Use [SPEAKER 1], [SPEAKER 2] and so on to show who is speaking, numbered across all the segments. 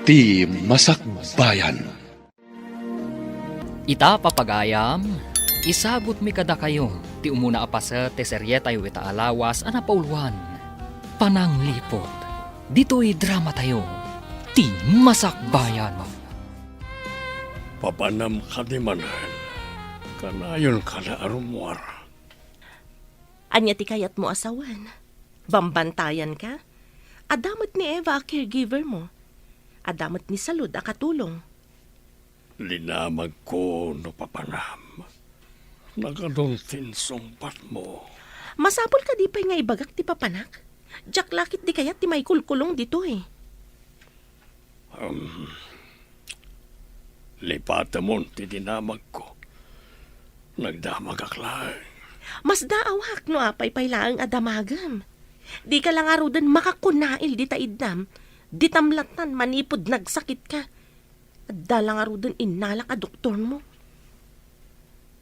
[SPEAKER 1] Ti Masakbayan.
[SPEAKER 2] Ita papagayam, isabot mi kada kayo, ti umuna apasa ti serye tayo ita alawas anapauluan. Pananglipot, dito'y drama tayo, ti Masakbayan.
[SPEAKER 3] Papanam ka di manan, kanayon ka na arumwar.
[SPEAKER 4] Anya ti kayat mo asawan. Bambantayan ka. Adamat ni Eva a caregiver mo. Adamat ni Salud a katulong.
[SPEAKER 3] Linamag ko no papanam. Nagaduntin sumpat mo.
[SPEAKER 4] Masapol ka di pa'y nga ibagak ti papanak. Jack lakit di kayat ti may kulkulong dito eh.
[SPEAKER 3] Lipata mo ti dinamag ko. Nagdamag aklay.
[SPEAKER 4] Mas daawak no apay paylaang adamagam. Di ka lang arudan makakunail di taidnam. Di tamlatan manipod nagsakit ka. Dalang arudan inalak a doktor mo.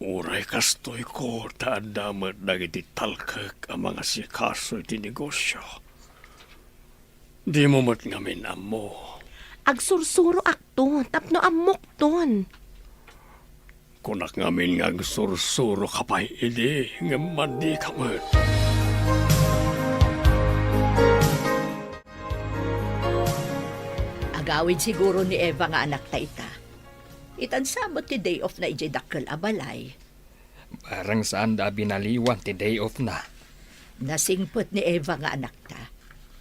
[SPEAKER 3] Uray kastoy ko taadamat dagiti talkak ang mga sikaso iti negosyo. Di mo mat ngamin amo.
[SPEAKER 4] Agsursuro akton, tapno amok ton.
[SPEAKER 3] Kunak ngamin nga agsursuro kapay idi nga mandi kamat.
[SPEAKER 5] Agawid siguro ni Eva nga anak ta ita. Itansamot ti day off na ijay dakkel abalay.
[SPEAKER 2] Parang saan da binaliwan ti day off na.
[SPEAKER 5] Nasingpot ni Eva nga anak ta.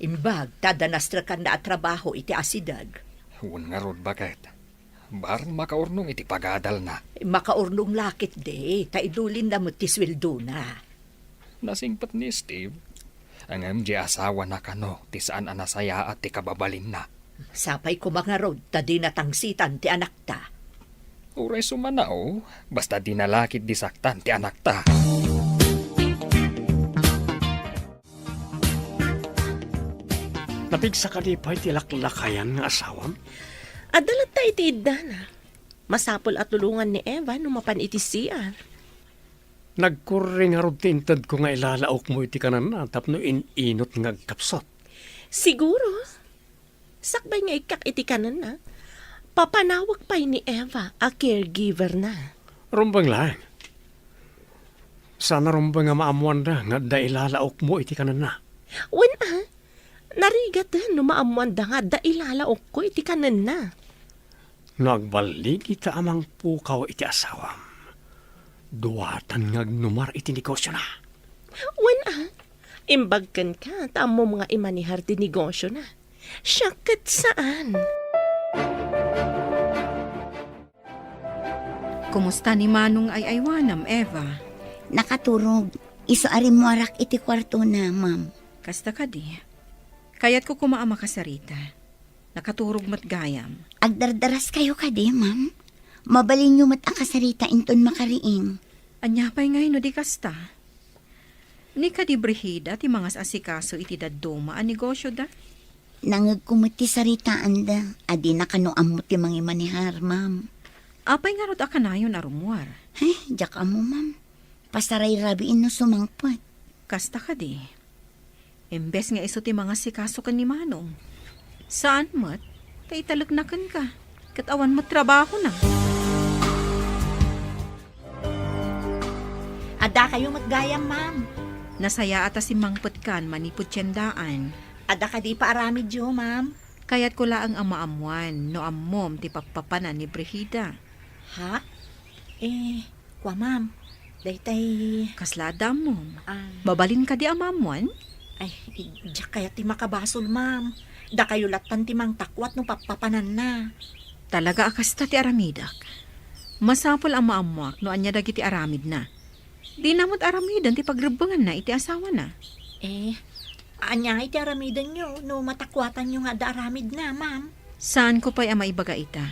[SPEAKER 5] Imbag, tadanastra kan na at trabaho iti asidag.
[SPEAKER 2] Huwag nga rod bakit. Barang makaurnong iti pagadal na.
[SPEAKER 5] Makaurnong lakit de, taidulin na mo ti sweldo na.
[SPEAKER 2] Nasingpat ni Steve. Ang MJ asawa na kano, ti saan anasaya at ti kababalin na.
[SPEAKER 5] Sapay ko mga rod, tadi natangsitan ti anak ta.
[SPEAKER 2] Uray sumanao, basta dinalakit disaktan ti anak ta.
[SPEAKER 3] Napigsa ka di pa'y tilaklakayan nga asawam?
[SPEAKER 4] Adalat tayo ti idana. Masapol at tulungan ni Eva no mapan iti CR.
[SPEAKER 3] Nagkuring nga tintad ko nga ilalaok mo iti kanan na tapno inot nga kapsot.
[SPEAKER 4] Siguro. Sakbay nga ikak iti kanan na. Papanawag pa ni Eva a caregiver na.
[SPEAKER 3] Rumbang lang. Sana rumbang nga maamuan na nga da ilalaok mo iti kanan na.
[SPEAKER 4] Wen narigat no maamuan da nga da ilalaok ko iti kanan na.
[SPEAKER 3] Nagbalik ita amang pukaw iti asawam. Duwatan nga numar iti negosyo na.
[SPEAKER 4] Wen imbagkan ka tamo mga imanihar ti negosyo na. Syakat saan?
[SPEAKER 6] Kumusta ni Manong ay aywanam, Eva?
[SPEAKER 7] Nakaturog. Iso arim mo arak iti kwarto na, ma'am.
[SPEAKER 6] Kasta ka di. Kaya't ko kumaama ka sarita. Nakaturog mat gayam.
[SPEAKER 7] Agdardaras kayo ka di, ma'am. Mabalin nyo mat ang kasarita inton makariing.
[SPEAKER 6] Anya pa'y ngay no di kasta. Ni ka di brehida ti mga asikaso iti dadduma ang negosyo da?
[SPEAKER 7] Nangag kumuti saritaan da. Adi na kanoam mo ti mga manihar, ma'am.
[SPEAKER 6] Apay nga rot akanayon arumwar.
[SPEAKER 7] Diyak mo, ma'am. Pasaray rabiin no sumangpot.
[SPEAKER 6] Kasta ka di. Imbes nga iso ti mga sikaso kan ni Manong. Saan mat? Kay talagnakan ka. Katawan mo trabaho na.
[SPEAKER 5] Ada kayo matgayam, ma'am.
[SPEAKER 6] Nasaya ata si Mangpot kan manipod tiyandaan.
[SPEAKER 5] Ada ka di pa aramid yo, ma'am.
[SPEAKER 6] Kaya't ko laang ang maamuan no ammom ti papapanan ni Brehida.
[SPEAKER 5] Ha? Kwa ma'am. Daytay,
[SPEAKER 6] Kaslada mo. Babalin ka di amamuan?
[SPEAKER 5] ay, diyak kaya ti makabasol, ma'am. Da kayo latan ti mang takwat no papapanan na.
[SPEAKER 6] Talaga akasta ti aramidak. Masapol ang maamuak no anya dagiti aramid na. Di namot aramidan ti pagrebangan na iti asawa na.
[SPEAKER 5] Anya iti aramidan nyo no matakwatan nyo nga da aramid na, ma'am.
[SPEAKER 6] Saan ko pa'y ama ibaga ita?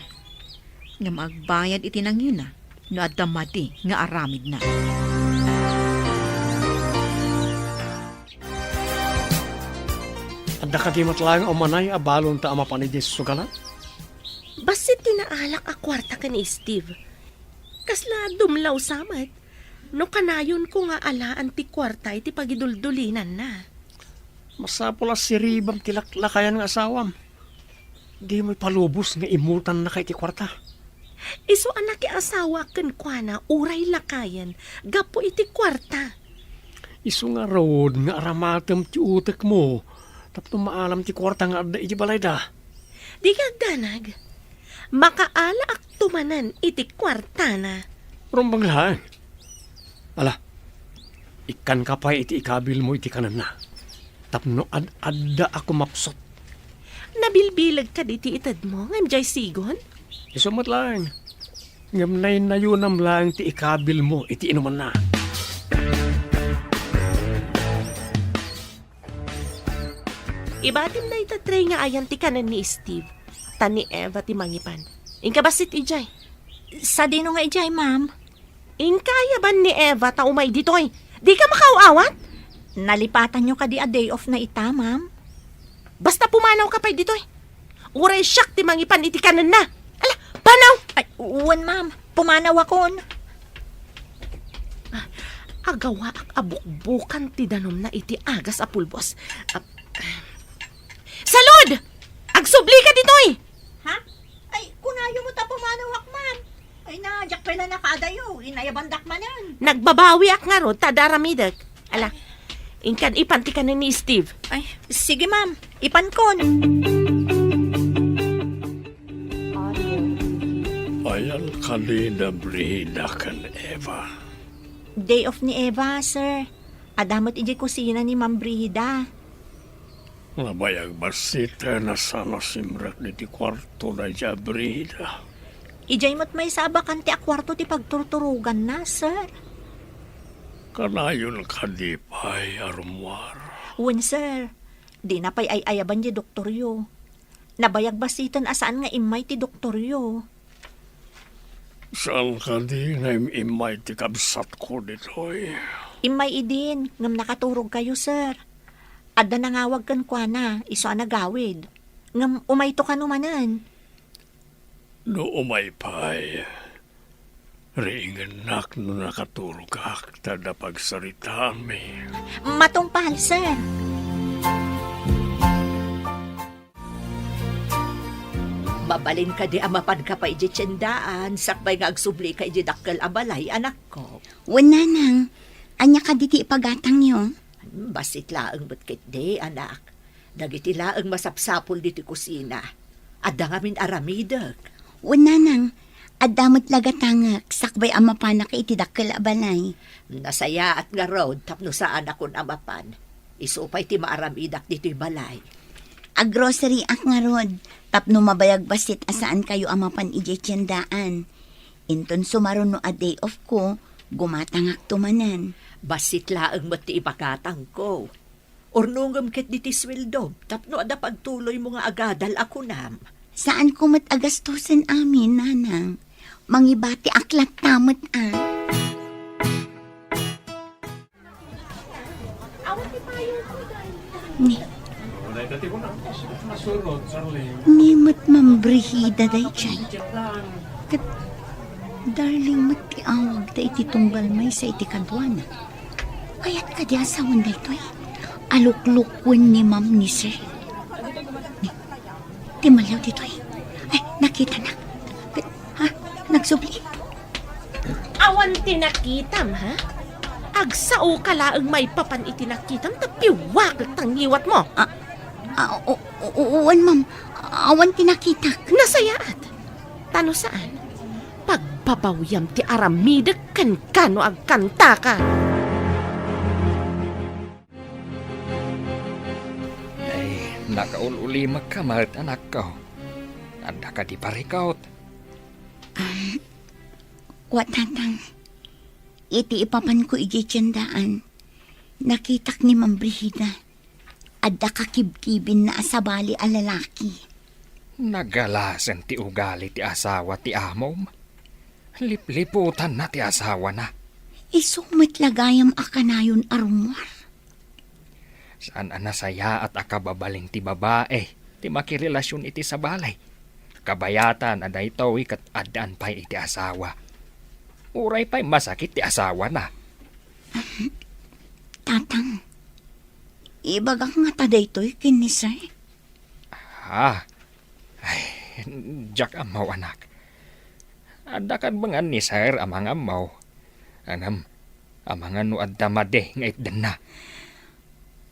[SPEAKER 6] Nga magbayad iti nang yun na. No adamati nga aramid na.
[SPEAKER 3] Adda ka di matlang o manay abalon ta ama panidis sugalan?
[SPEAKER 4] Basit tinaalak a kwarta ka ni Steve. Kasla dumlaw samat. No kanayon ko nga alaan ti kwarta iti pagiduldulinan na.
[SPEAKER 3] Masapula si Ribam tilaklakayan ng asawam. Di mo'y palubos nga imutan na kay ti kwarta.
[SPEAKER 4] Iso anak asawa ken kuana uray lakayan, gapo iti kwarta.
[SPEAKER 3] Isu nga road nga aramatem ti utek mo. Tapno maalam ti kwarta nga adda iti balay da.
[SPEAKER 4] Di kagdanag, makaala ak tumanan iti kwarta na.
[SPEAKER 3] Rumbang lang. Ala, ikan ka pa iti ikabil mo iti kanan na. Tapno adda ako mapsot.
[SPEAKER 4] Nabilbilag ka di ti itad mo, ngam jay sigon?
[SPEAKER 3] Isumat lang. Ngamnay na yunam lang ti ikabil mo iti inuman na.
[SPEAKER 4] Ibatim na itatry nga ayan ti kanan ni Steve. Tan ni Eva ti mangipan. Inka basit ijay.
[SPEAKER 6] Sa dino nga ijay, ma'am?
[SPEAKER 4] Inkaya ba ni Eva ta umay ditoy? Di ka makaawat?
[SPEAKER 6] Nalipatan nyo ka di a day off na ita, ma'am?
[SPEAKER 4] Basta pumanaw ka pa'y ditoy. Uray siyak ti mangipan iti kanan na. Ala, panaw!
[SPEAKER 6] Ay, uwan, ma'am. Pumanaw akon.
[SPEAKER 4] Agawa ak abukbukan ti danom na iti agas a pulbos. Salud! Agsubli ka ditoy!
[SPEAKER 5] Ha? Ay, kunayo mo ta pumanawak, ma'am. Ay na, jak pala nakadayo. Inayabandak manan.
[SPEAKER 4] Nagbabawi ak nga ro, tadaramidag. Ala, inkan ipanti ka na ni Steve.
[SPEAKER 6] Ay, sige, ma'am. Ipankon.
[SPEAKER 3] Ayan kanina Brina kan Eva.
[SPEAKER 6] Day off ni Eva, sir. Adamot ijay kusina ni Ma'am Brida.
[SPEAKER 3] Nabayag basita na sana simrak ni ti kwarto na dya Brina.
[SPEAKER 6] Ijay mo't may sabakan ti akwarto ti pagturturugan na, sir.
[SPEAKER 3] Kanayon ka di pa'y arumwar.
[SPEAKER 6] Uwan, sir. Di na pa'y ayaban di doktoryo. Nabayag basitan asaan nga imay ti doktoryo.
[SPEAKER 3] Saan ka di nga imay ti kabsat ko ditoy?
[SPEAKER 6] Imay idin, ngam nakaturog kayo, sir. Adda nangawag kan kwa na, iso nagawid. Ngam umayto ka numanan.
[SPEAKER 3] No umay pa'y. Ringanak no nakatulog ka tada pagsarita mi.
[SPEAKER 6] Matumpal, sir.
[SPEAKER 5] Mabalin ka di amapan ka pa iji tiyendaan. Sakbay nga agsubli ka iji dakkel abalay, anak ko.
[SPEAKER 7] Wala nang. Anya ka diti ipagatang yo.
[SPEAKER 5] Basit laang ba't di, anak. Dagiti laang masapsapol diti kusina. Adda ngamin aramidag.
[SPEAKER 7] Wala nang. Adamot lagatangak. Sakbay amapanak iti dakkel abalay.
[SPEAKER 5] Nasaya at nga road tapno saan akon amapan. Isupay ti maaramidak dito'y balay.
[SPEAKER 7] Grocery ak nga rod. Tapno mabayag basit asaan kayo amapan ije tiyandaan. Inton sumaron no a day off ko, gumatangak tumanan.
[SPEAKER 5] Basit laang ba't ti ipakatang ko. Ornungam ket diti sweldo, tapno ada pagtuloy mo nga agadal ako nam.
[SPEAKER 7] Saan ko mat agastusan amin, nanang? Mangibati aklat tamot Ni. Ni mat mambrihida day chay. Kat, darling mat ti awag da iti tunggal may sa iti kadwana. Kayat ka di asawan da ito Aluklukwan ni ma'am ni sir. Ni, timalaw dito Ay, nakita na. Ha? Nagsubli?
[SPEAKER 4] Awan tinakitam, ha? Agsao ka laang may papan itinakitam, tapiwag tangiwat mo.
[SPEAKER 7] Uwan ma'am. Awan tinakitak.
[SPEAKER 4] Nasayaat. Tano saan? Pagbabawyam ti aramidag kan kano agkanta ka.
[SPEAKER 2] Ay, nakaululi magkamat, anak ko. Anda ka di parikaut.
[SPEAKER 7] Watatang. Iti ipapan ko iji tiyandaan. Nakitak ni Ma'am Brihida. Adda kakibkibin na asabali a lalaki.
[SPEAKER 2] Nagalasan ti ugali ti asawa ti amom. Lipliputan na ti asawa na.
[SPEAKER 7] Isumit lagayam akanayon arumwar.
[SPEAKER 2] Saan anasaya at akababaling ti babae. Ti makirelasyon iti sa balay. Kabayatan aday tawi kat addaan pa'y iti asawa. Uray pa'y masakit ti asawa na.
[SPEAKER 7] Tatang, ibagak nga taday to'y kinisay.
[SPEAKER 2] Ha? Ay, Jack amaw anak. Ada kan bangan ni sir amang amaw. Anam, amangan no adda made nga itdan na.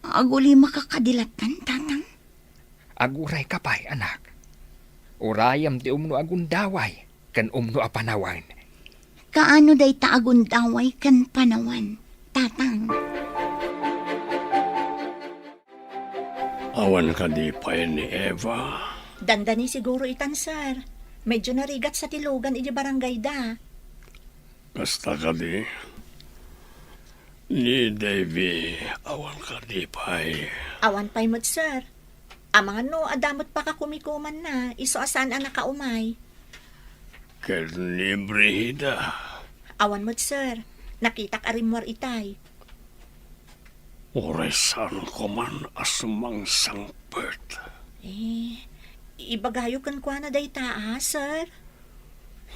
[SPEAKER 7] Aguli makakadilatan, tatang.
[SPEAKER 2] Aguray kapay anak. Urayam ti umno agundaway kan umno apanawan.
[SPEAKER 7] Kaano day taagundaway kan panawan, tatang.
[SPEAKER 3] Awan ka di pa ni Eva.
[SPEAKER 5] Dandani siguro itan, sir. Medyo narigat sa tilugan iti barangay da.
[SPEAKER 3] Basta ka di. Ni Davy, awan ka di pa
[SPEAKER 5] Awan pa'y mo't, sir. Amangan no, adamot pa ka kumikuman na. Iso asan ang nakaumay.
[SPEAKER 3] Kel ni Brihida.
[SPEAKER 5] Awan mo't, sir. Nakitak arimwar itay.
[SPEAKER 3] Oresan ko man asumang sangpet.
[SPEAKER 5] Ibagayo kan kwa na day taa, sir.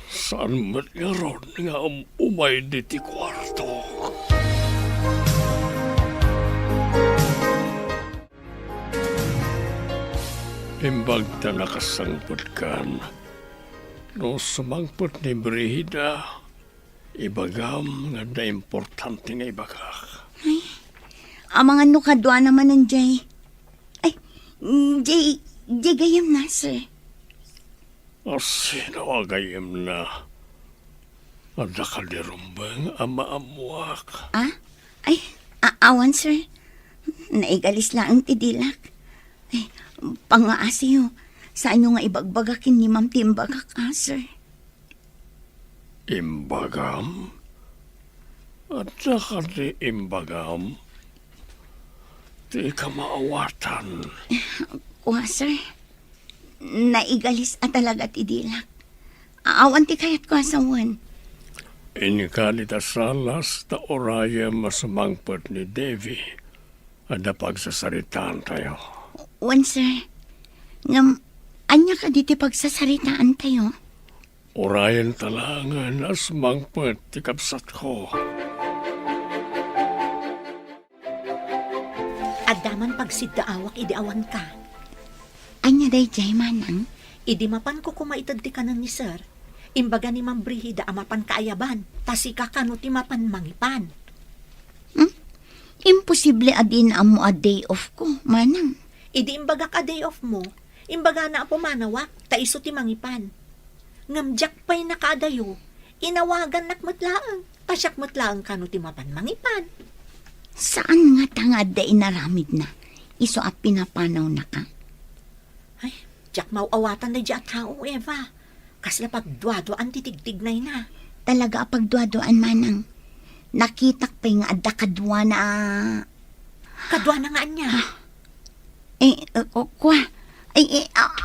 [SPEAKER 3] Saan mat nga ron nga umay diti kwarto? Imbag ta nakasangpot kan. No sumangpot ni Brihida, ibagam nga na importante nga ibagak.
[SPEAKER 7] Amangan no kadwa naman ng Jay. Ay, Jay gayam na, sir.
[SPEAKER 3] Sino agayem na? Ada ka di rumbang ama amuak.
[SPEAKER 7] Ay, awan, sir. Naigalis lang ang tidilak. Ay, pangaasiyo. Saan nyo nga ibagbagakin ni Ma'am Timbagak, sir?
[SPEAKER 3] Imbagam? Ada ka di imbagam? Di ka maawatan.
[SPEAKER 7] Kuha, sir. Naigalis at talaga tidilak. Awan ti kayat ko asawan.
[SPEAKER 3] Inikali ta salas ta oraya masamangpot ni Davy. Ada pagsasaritaan tayo.
[SPEAKER 7] Wan, sir. Anya ka diti pagsasaritaan tayo.
[SPEAKER 3] Orayan talangan as mangpot ti kapsat ko.
[SPEAKER 5] Adaman pagsiddaawak idiawan ka.
[SPEAKER 7] Anya day jay manang.
[SPEAKER 5] Idi mapan ko kumaitad ti kanan ni sir. Imbaga ni Ma'am Brihida amapan kaayaban. Tasika kano ti mapan mangipan.
[SPEAKER 7] Imposible adin amo a day off ko, manang.
[SPEAKER 5] Idi imbaga ka day off mo. Imbaga na apo manawak. Taiso ti mangipan. Ngamjak pa'y nakaadayo. Inawagan nakmatlaang. Tasyak matlaang kano ti mapan mangipan.
[SPEAKER 7] Saan nga tangad da inaramid na? Iso at pinapanaw na ka.
[SPEAKER 5] Ay, jak mauawatan na dya tao, Eva. Kasla pagdwado-an titigtignay na.
[SPEAKER 7] Talaga pagduadoan manang. Nakitak pa nga adda kadwa na...
[SPEAKER 5] Kadwa na nga niya.
[SPEAKER 7] Kwa.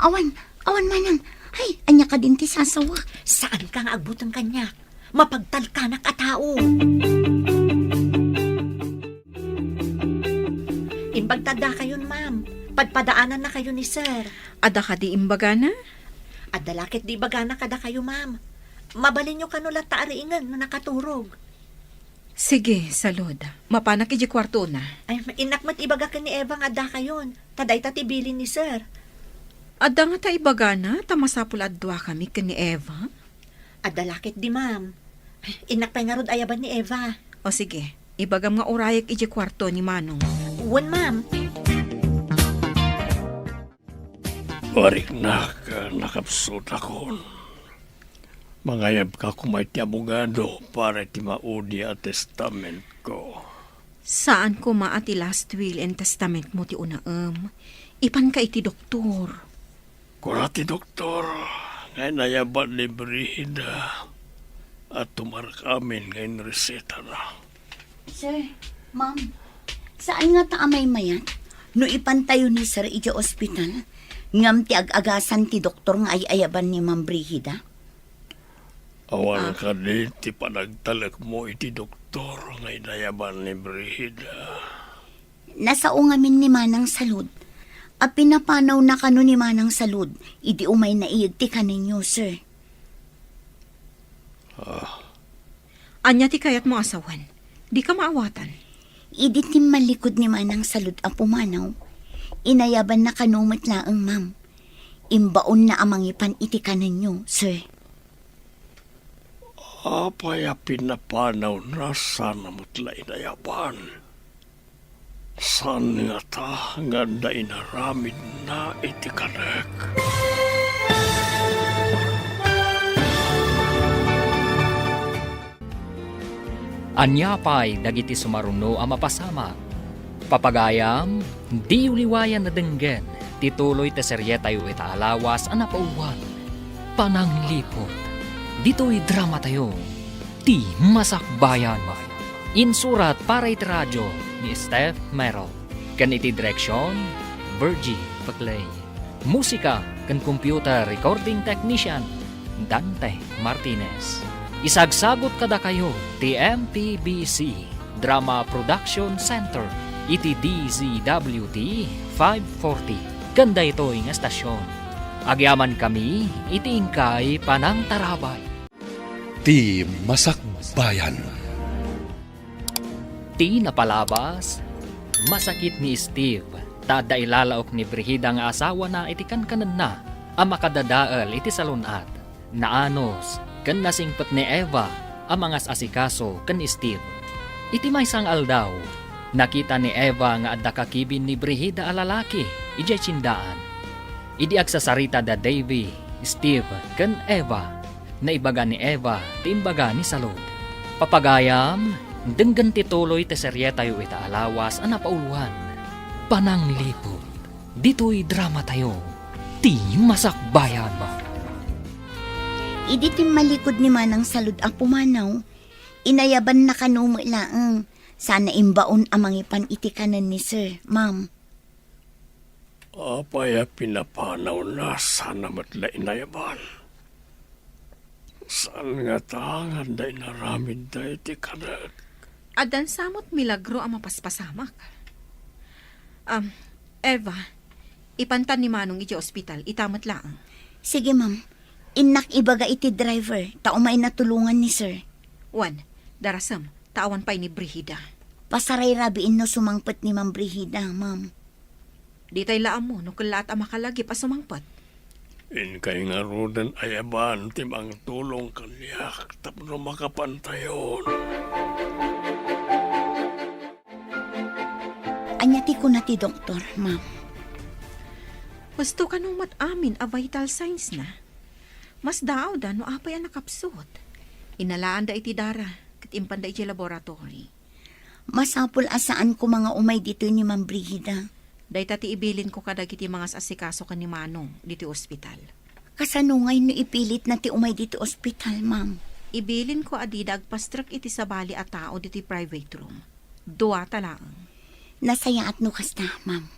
[SPEAKER 7] Awan manang. Ay, anya ka din ti sasawa.
[SPEAKER 5] Saan ka nga agbutang kanya? Mapagtalkanak a tao. Imbagtada kayon, ma'am. Padpadaanan na kayo ni sir.
[SPEAKER 6] Ada ka di imbaga na?
[SPEAKER 5] At dalakit di bagana kada kayo, ma'am. Mabalin nyo kanula taariingan na nakaturog.
[SPEAKER 6] Sige, salod. Mapanak iji kwarto na.
[SPEAKER 5] Ay, inakmat ibaga ka ni Eva nga da kayon. Taday tatibilin ni sir.
[SPEAKER 6] Ada nga ta ibaga na, tamasapul adwa kami ni Eva.
[SPEAKER 5] At dalakit di, ma'am. Inakpay nga rod ayaban ni Eva.
[SPEAKER 6] O sige, ibagam nga orayak iji kwarto ni Manong.
[SPEAKER 5] Uwan, ma'am.
[SPEAKER 3] Warik na ka nakapsot akon. Mangayab ka kumay ti abogado para ti maudi a testament ko.
[SPEAKER 6] Saan ko maati last will and testament mo ti unaam? Ipan ka iti doktor.
[SPEAKER 3] Kurati doktor, ngay nayaban ni Brihida at tumarak amin ngayon reseta na.
[SPEAKER 7] Sir, ma'am, saan nga taamay mayat? No ipantayo ni Sir iti ospital, ngam ti ag-agasan ti doktor nga ay ayaban ni Ma'am Brihida?
[SPEAKER 3] Awan ka di ti panagtalak mo iti doktor ngay nayaban ni Brihida.
[SPEAKER 7] Nasao ngamin ni Manang Salud. A pinapanaw na kano ni Manang Salud, idi umay naiyag ti kaninyo, sir.
[SPEAKER 6] Anya ti kayat mo asawan. Di ka maawatan.
[SPEAKER 7] Idi ti malikod ni Manang Salud a pumanaw. Inayaban na kanumat laang, ma'am. imbaon na amangipan iti kaninyo, sir.
[SPEAKER 3] Apay pinapanaw na sana mutla inayaban. San nga ta nga da inaramid na iti kanek.
[SPEAKER 2] Anyapay dagiti sumaruno ang mapasama. Papagayam, di uliwayan na denggen, tituloy te serye tayo itaalawas ang napauwan. Pananglipot, dito'y drama tayo, ti masakbayan. Insurat para iti radyo ni Steph Merrill. Kan iti direksyon, Virgie Paclay. Musika kan computer recording technician, Dante Martinez. Isagsagot kada kayo ti MPBC Drama Production Center iti DZWT 540. Ganda ito nga estasyon. Agyaman kami iti ingkay panang tarabay.
[SPEAKER 1] Ti Masakbayan.
[SPEAKER 2] Ti napalabas, masakit ni Steve. Tada ilalaok ni Brigida nga asawa na iti kankanan na ang makadadaal iti salunat. Naanos, kan nasingpet ni Eva ang mga asikaso kan Steve. Iti may sang aldaw, nakita ni Eva nga adda kakibin ni Brigida a lalaki, ijay tsindaan. Idi agsasarita da Davy, Steve, kan Eva, na ibaga ni Eva, ti imbaga ni Salud. Papagayam, denggan tituloy te serye tayo itaalawas ang napauluan. Pananglipot, dito'y drama tayo, ti masakbayan mo.
[SPEAKER 7] Idi ti malikod ni Manang Salud ang pumanaw, inayaban na kanuma laang, sana imbaon amangipan iti kanan ni sir, ma'am.
[SPEAKER 3] Apay pinapanaw na sana matla inayaban. Saan nga ta nga da inaramid da iti kanek.
[SPEAKER 6] Adan samot milagro ang mapaspasamak. Eva, ipantan ni Manong iti ospital, itamat lang.
[SPEAKER 7] Sige ma'am, inak ibaga iti driver, taumay natulungan ni sir.
[SPEAKER 6] Juan, darasam, tawan pa'y ni Brigida.
[SPEAKER 7] Pasaray rabiin no sumangpet ni Ma'am Brigida, ma'am.
[SPEAKER 6] Di tay laam mo, no kalat ang makalagi pa sumangpat.
[SPEAKER 3] In kay nga rudan ayaban timang tulong kanyak tapno makapantayon.
[SPEAKER 7] Anyati ko na ti doktor, ma'am.
[SPEAKER 6] Gusto ka nung mat-amin a vital signs na. Mas daaw da no apay ang nakapsot. Inalaan da iti dara, kat impan da iti laboratory.
[SPEAKER 7] Masapul asaan ko mga umay dito ni Ma'am Brigida.
[SPEAKER 6] Day tati ibilin ko kadag iti mga asikaso ka ni Manong dito ospital.
[SPEAKER 7] Kasanungay no ipilit na ti umay dito ospital, ma'am.
[SPEAKER 6] Ibilin ko adida agpastrak iti sabali a tao diti private room. Dua talang.
[SPEAKER 7] Nasaya at no kasta, ma'am.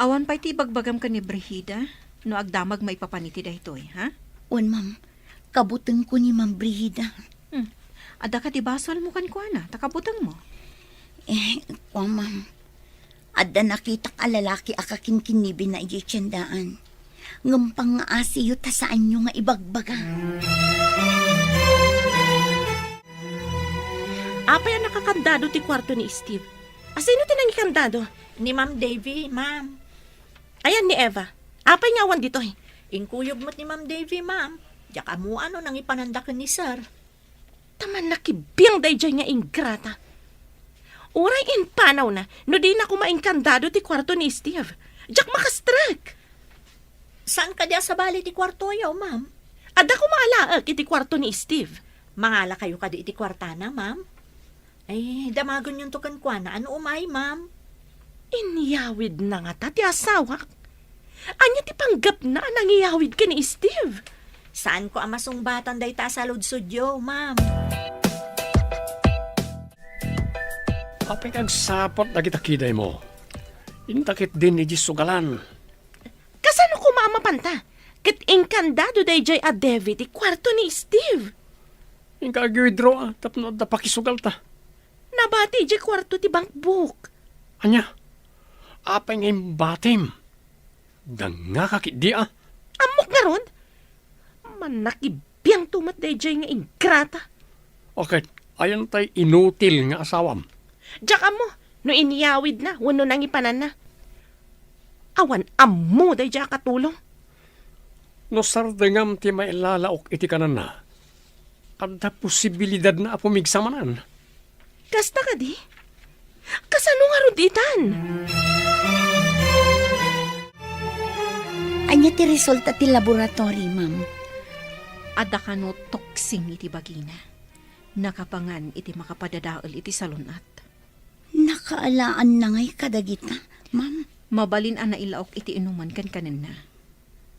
[SPEAKER 6] Awan pa iti bagbagam ka ni Brigida, no agdamag maipapaniti dahitoy, ha?
[SPEAKER 7] Un, ma'am. Kabuteng ko ni Ma'am Brigida.
[SPEAKER 6] Ada ka ti basol mo kan kuana, takabutang mo.
[SPEAKER 7] Ma'am. Adda nakita ka lalaki akakinkinibin na ijitsandaan. Ngampang nga asiyo ta saan nyo nga ibagbaga.
[SPEAKER 4] Apay ang nakakandado ti kwarto ni Steve. Asino tinangi kandado?
[SPEAKER 5] Ni Ma'am Davy, ma'am.
[SPEAKER 4] Ayan ni Eva. Apay nga awan dito eh.
[SPEAKER 5] Inkuyog mo't ni Ma'am Davy, ma'am. Diyak mo ano nang ipanandakan ni sir.
[SPEAKER 4] Taman nakibiyang dayjay nga ingrata. Uray in panaw na, no di na kumaingkandado ti kwarto ni Steve. Diyak makastrak.
[SPEAKER 5] Saan ka diya sa bali ti kwarto yaw, ma'am?
[SPEAKER 4] Ada ko maalaag iti kwarto ni Steve.
[SPEAKER 5] Mangala kayo ka di iti kwartana, ma'am? Ay, damagon yung tukan kwa na. Ano umay, ma'am?
[SPEAKER 4] Inyawid na nga ta ti asawa. Anya ti panggap na nangiyawid ka ni Steve.
[SPEAKER 5] Saan ko ang masungbatan day ta sa ludsudyo, ma'am?
[SPEAKER 3] Apay kag sapot na kita kiday mo. Intakit din ni Jisugalan.
[SPEAKER 4] Kasano ko maamapanta? Kat inkandado dayjay a David ti kwarto ni Steve.
[SPEAKER 3] Inka withdraw tapno da pakisugal ta.
[SPEAKER 4] Nabati di kwarto ti bankbook.
[SPEAKER 3] Anya, apay ngayon batim. Danga kakit di
[SPEAKER 4] Amok nga ron. Manakibiyang tumat dayjay nga ingrata.
[SPEAKER 3] Okay, ayon tay inutil nga asawam.
[SPEAKER 4] Diyak mo, no iniyawid na, wano nang ipanan na. Awan ammo day dya katulong.
[SPEAKER 3] No sardengam ti mailalaok iti kanan na. Adda posibilidad na apumigsamanan.
[SPEAKER 4] Kasta ka di? Kasano nga ruditan?
[SPEAKER 7] Anya ti resulta ti laboratory, ma'am.
[SPEAKER 6] Adda kano toksing iti bagina. Nakapangan iti makapadadaol iti salunat.
[SPEAKER 7] Nakaalaan na ngay kadagita, ma'am.
[SPEAKER 6] Mabalin ang nailaok iti inuman kan kanina.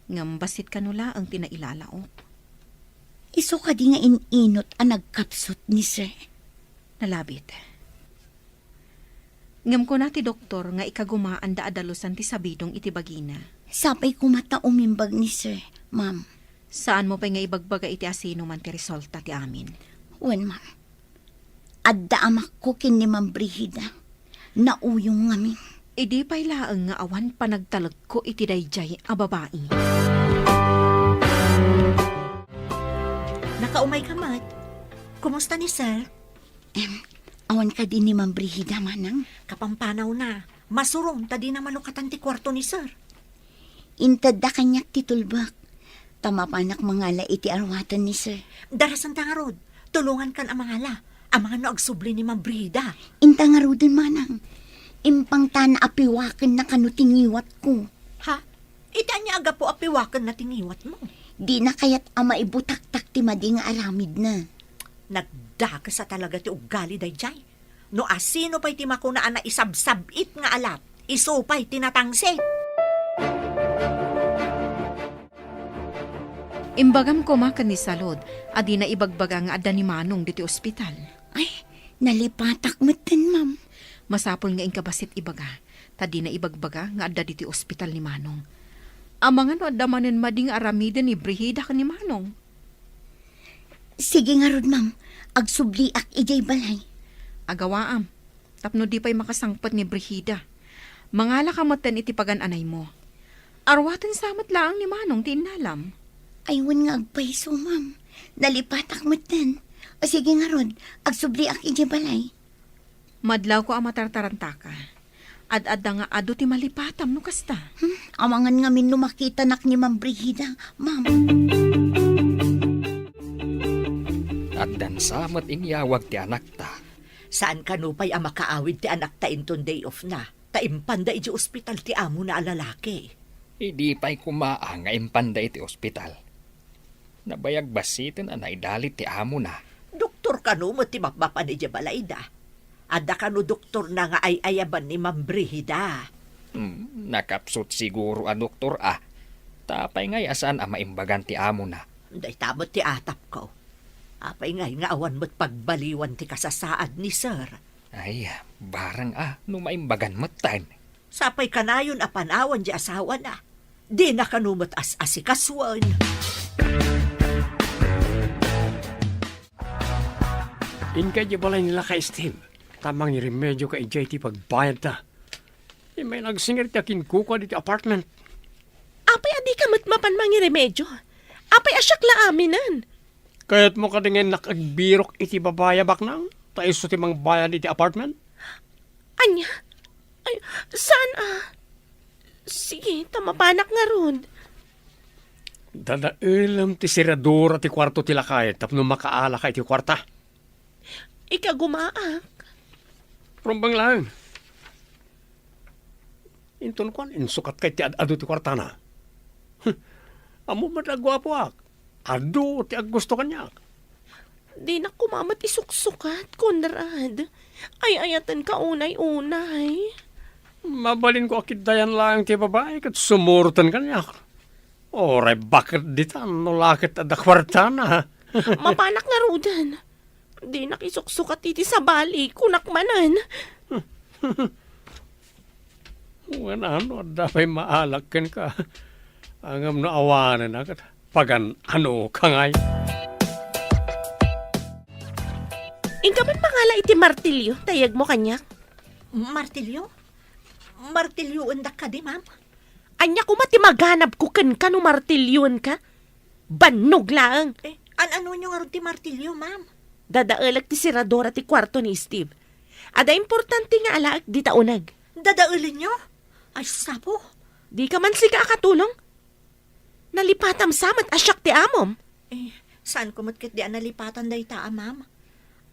[SPEAKER 6] Ngambasit kanula ang tinailalaok.
[SPEAKER 7] Iso ka di nga ininot ang nagkapsot ni sir.
[SPEAKER 6] Nalabit. Ngam ko na ti doktor nga ikagumaan da adalusan ti sabidong iti bagina.
[SPEAKER 7] Sapay kumata umimbag ni sir, ma'am.
[SPEAKER 6] Saan mo pa nga ibagbaga iti asino man ti resulta ti amin?
[SPEAKER 7] Wen, ma'am. Adda amak ko kin ni Ma'am Brigida. Nauyong ngamin.
[SPEAKER 6] Idi pa'y laang nga awan panagtalag ko iti dayjay a babae.
[SPEAKER 5] Nakaumay ka, Mat. Kumusta ni Sir?
[SPEAKER 7] Awan ka din ni Ma'am Brigida, manang.
[SPEAKER 5] Kapampanaw na. Masurong, tadi na malukatan ti kwarto ni Sir.
[SPEAKER 7] Intad da kanyak titulbak. Tamapanak mangala iti arwatan ni sir.
[SPEAKER 5] Darasan tangarod, tulungan kan ang mangala. Ang mga no agsubli ni Ma'am Brida.
[SPEAKER 7] Inta nga ro din, manang. Impang tana apiwakan na kanutingiwat ko.
[SPEAKER 5] Ha? Ita niya aga po apiwakan na tingiwat mo.
[SPEAKER 7] Di na kaya't ama ibutak-tak ti madi nga aramid na.
[SPEAKER 5] Nagdaka sa talaga ti ugali dayjay. No asino pa'y ti makunaan na isabsabit nga alat. Iso pa'y tinatangsit.
[SPEAKER 6] Imbagam ko makan ni Salod, adi na ibagbaga nga adda ni Manong diti ospital.
[SPEAKER 7] Ay, nalipatak mo din, ma'am.
[SPEAKER 6] Masapol nga ingkabasit ibaga, tadi na ibagbaga nga adda diti ospital ni Manong. Ang mga no adda manen mading aramida ni Brigida ka ni Manong.
[SPEAKER 7] Sige nga rod, ma'am. Agsubliak ijay balay.
[SPEAKER 6] Agawaam, tapno di pa'y makasangpat ni Brigida. Mangala kamatan iti pagan-anay mo. Arwatan samat laang ni Manong tinalam.
[SPEAKER 7] Aywan nga agpaiso, ma'am. Nalipatak mo din. O sige nga rod, agsubliak ijay balay.
[SPEAKER 6] Madlaw ko ang matartarantaka. Ad-adda nga ado ti malipatam no kasta.
[SPEAKER 7] Amangan nga min makita nak ni Ma'am Brigida, ma'am.
[SPEAKER 2] At dansamot inyawag ti anak ta.
[SPEAKER 5] Saan ka no pa'y ang makaawid ti anak ta inton day off na? Taimpanda iti ospital ti amo na alalaki.
[SPEAKER 2] Hindi pa'y kumaang nga impanda iti ospital. Nabayag basitin ang naidalit ti amo na.
[SPEAKER 5] Doktor ka no mo ti mapapan iti balayda. Ada ka no doktor na nga ay ayaban ni Ma'am Brigida.
[SPEAKER 2] Nakapsot siguro a doktor Tapay ngay asan ang maimbagan ti amo na.
[SPEAKER 5] Day tabot ti atap ko. Apay ngay nga awan mo't pagbaliwan ti kasasaad ni Sir.
[SPEAKER 2] Ay, barang no maimbagan matan.
[SPEAKER 5] Sapay kanayon a panawan di asawa na. Di na kanumot as-asikaswan.
[SPEAKER 3] Inkay di balay nila kay Steve. Tamang iremedyo ka ijay ti pagbayad ta. May nagsingir ti akin kuka di ti apartment.
[SPEAKER 4] Apay adi ka matmapan mangi remedyo. Apay asyak la aminan.
[SPEAKER 3] Kaya't mo kadingin nakagbirok iti babaya baknang. Taiso ti mang bayan iti apartment.
[SPEAKER 4] Anya? Ay, saan Sige, tamapanak nga ron.
[SPEAKER 3] Dadailam ti siradura ti kwarto ti lakay. Tapno makaala ka iti kwarta.
[SPEAKER 4] Ika gumaak.
[SPEAKER 3] Rumbang lang. Inton ko, insukat kay ti ado ti kwarta na. Amo matagwapo ak. Ado ti aggusto kanyak.
[SPEAKER 4] Di na kumamat isuksukat, Conrad. Ay ayatan ka unay-unay.
[SPEAKER 3] Mabalin ko akit dayan lang ti babae kat sumurutan kanyak. Oray, bakit ditan no lakit ada kwarta na.
[SPEAKER 4] Mapanak nga rudan. Di nakisuksukat iti sa bali, kunakmanan.
[SPEAKER 3] Ano, dapay maalakin ka. Angam na awanan agad. Pagan ano kangay.
[SPEAKER 4] Ingkaman pangala iti martilyo, tayag mo kanyak.
[SPEAKER 5] Martilyo? Martilyo undak ka di, ma'am?
[SPEAKER 4] Anya ko mati maghanap ko kan no martilyon ka. Banog lang.
[SPEAKER 5] Ano nyo nga ron ti martilyo, ma'am?
[SPEAKER 4] Dadaalag ti siradora ti kwarto ni Steve. Ada importante nga alaag di taunag.
[SPEAKER 5] Dadaulin nyo? Ay, sapo.
[SPEAKER 4] Di ka man siga katulong? Nalipatam samat asyak ti amom.
[SPEAKER 5] Saan ko matkit di nalipatan day ta, ma'am?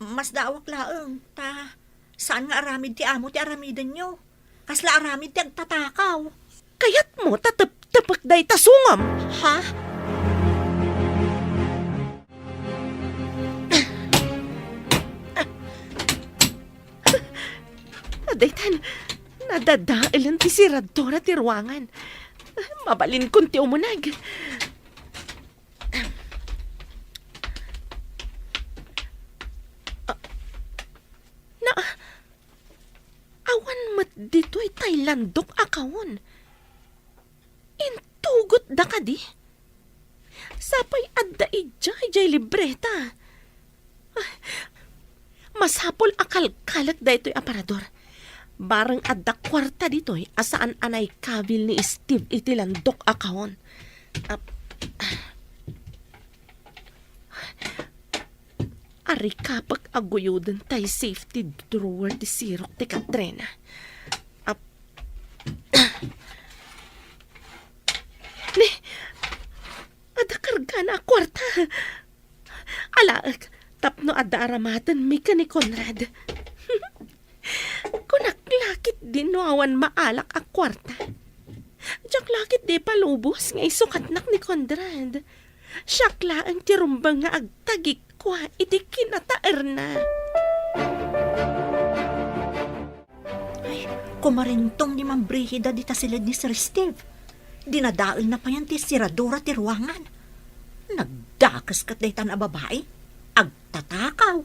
[SPEAKER 5] Mas daawak laeng, ta. Saan nga aramid ti amo ti aramidan nyo? Kasla aramid ti agtatakaw.
[SPEAKER 4] Kayat mo tatap-tapak day tasungam.
[SPEAKER 5] Ha?
[SPEAKER 4] Adaytan, nadadailan ti siradora ti ruangan. Mabalin kun ti umunag. Na, awan mat dito'y Thailandok akawon. Intugot da ka di. Sapay adda ijay libreta. Masapol akal-kalak da ito'y aparador. Barang adda kwarta dito'y asaan anay kabil ni Steve iti landok akawon. Ari kapag aguyudan tay safety drawer ti sirok ti Katrina. Ni, ada karga na kwarta. Alaag, tapno ada aramatan mika ni Conrad. Kunaklakit din no awan maalak a kwarta. Diyak lakit di palubos nga isukatnak ni Conrad. Siyakla ang tirumbang nga agtagik kwa iti kinataer na.
[SPEAKER 5] Ay, kumarintong ni Ma'am Brigida dita silid ni Sir Steve. Dinadaal na pa yan ti siradura ti ruangan. Nagdakas kat day na babae. Agtatakaw.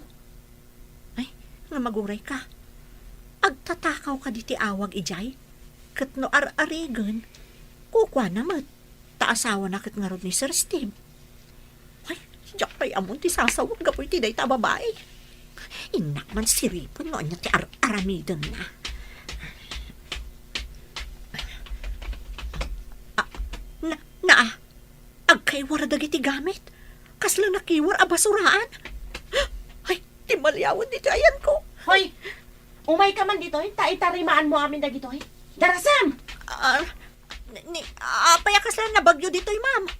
[SPEAKER 5] Ay, nga maguray ka. Agtatakaw ka di ti awag ijay. Kat no ar-arigan, kukwa namat. Taasawa na kat nga rod ni Sir Steve. Ay, siyak pa'y amon ti sasawag gapoy ti day ta babae. Inak man siripon no anya ti ar-aramidan na. Agkaywara dagiti gamit. Kaslang nakiwar a basuraan. Ay, timalyawan dito ayan ko.
[SPEAKER 4] Hoy, umay ka man dito, taitarimaan mo amin na dito. Darasam!
[SPEAKER 5] Apaya kaslang nabagyo dito, ma'am.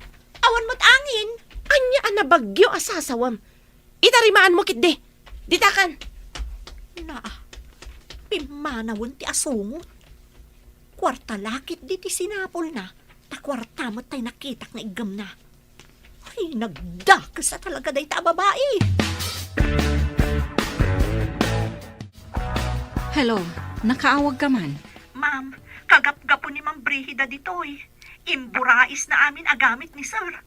[SPEAKER 5] Awan mo't angin.
[SPEAKER 4] Anya ang nabagyo asasawam. Itarimaan mo kitdi. Ditakan.
[SPEAKER 5] Pimanawon ti asungot. Kwarta lakit di ti sinapol na. Takwarta mo't tay nakitak na igam na. Ay, nagdakas na talaga day ta babae.
[SPEAKER 6] Hello, nakaawag ka man.
[SPEAKER 5] Ma'am, kagap-gapo ni Ma'am Brigida ditoy. Imburais na amin agamit ni Sir.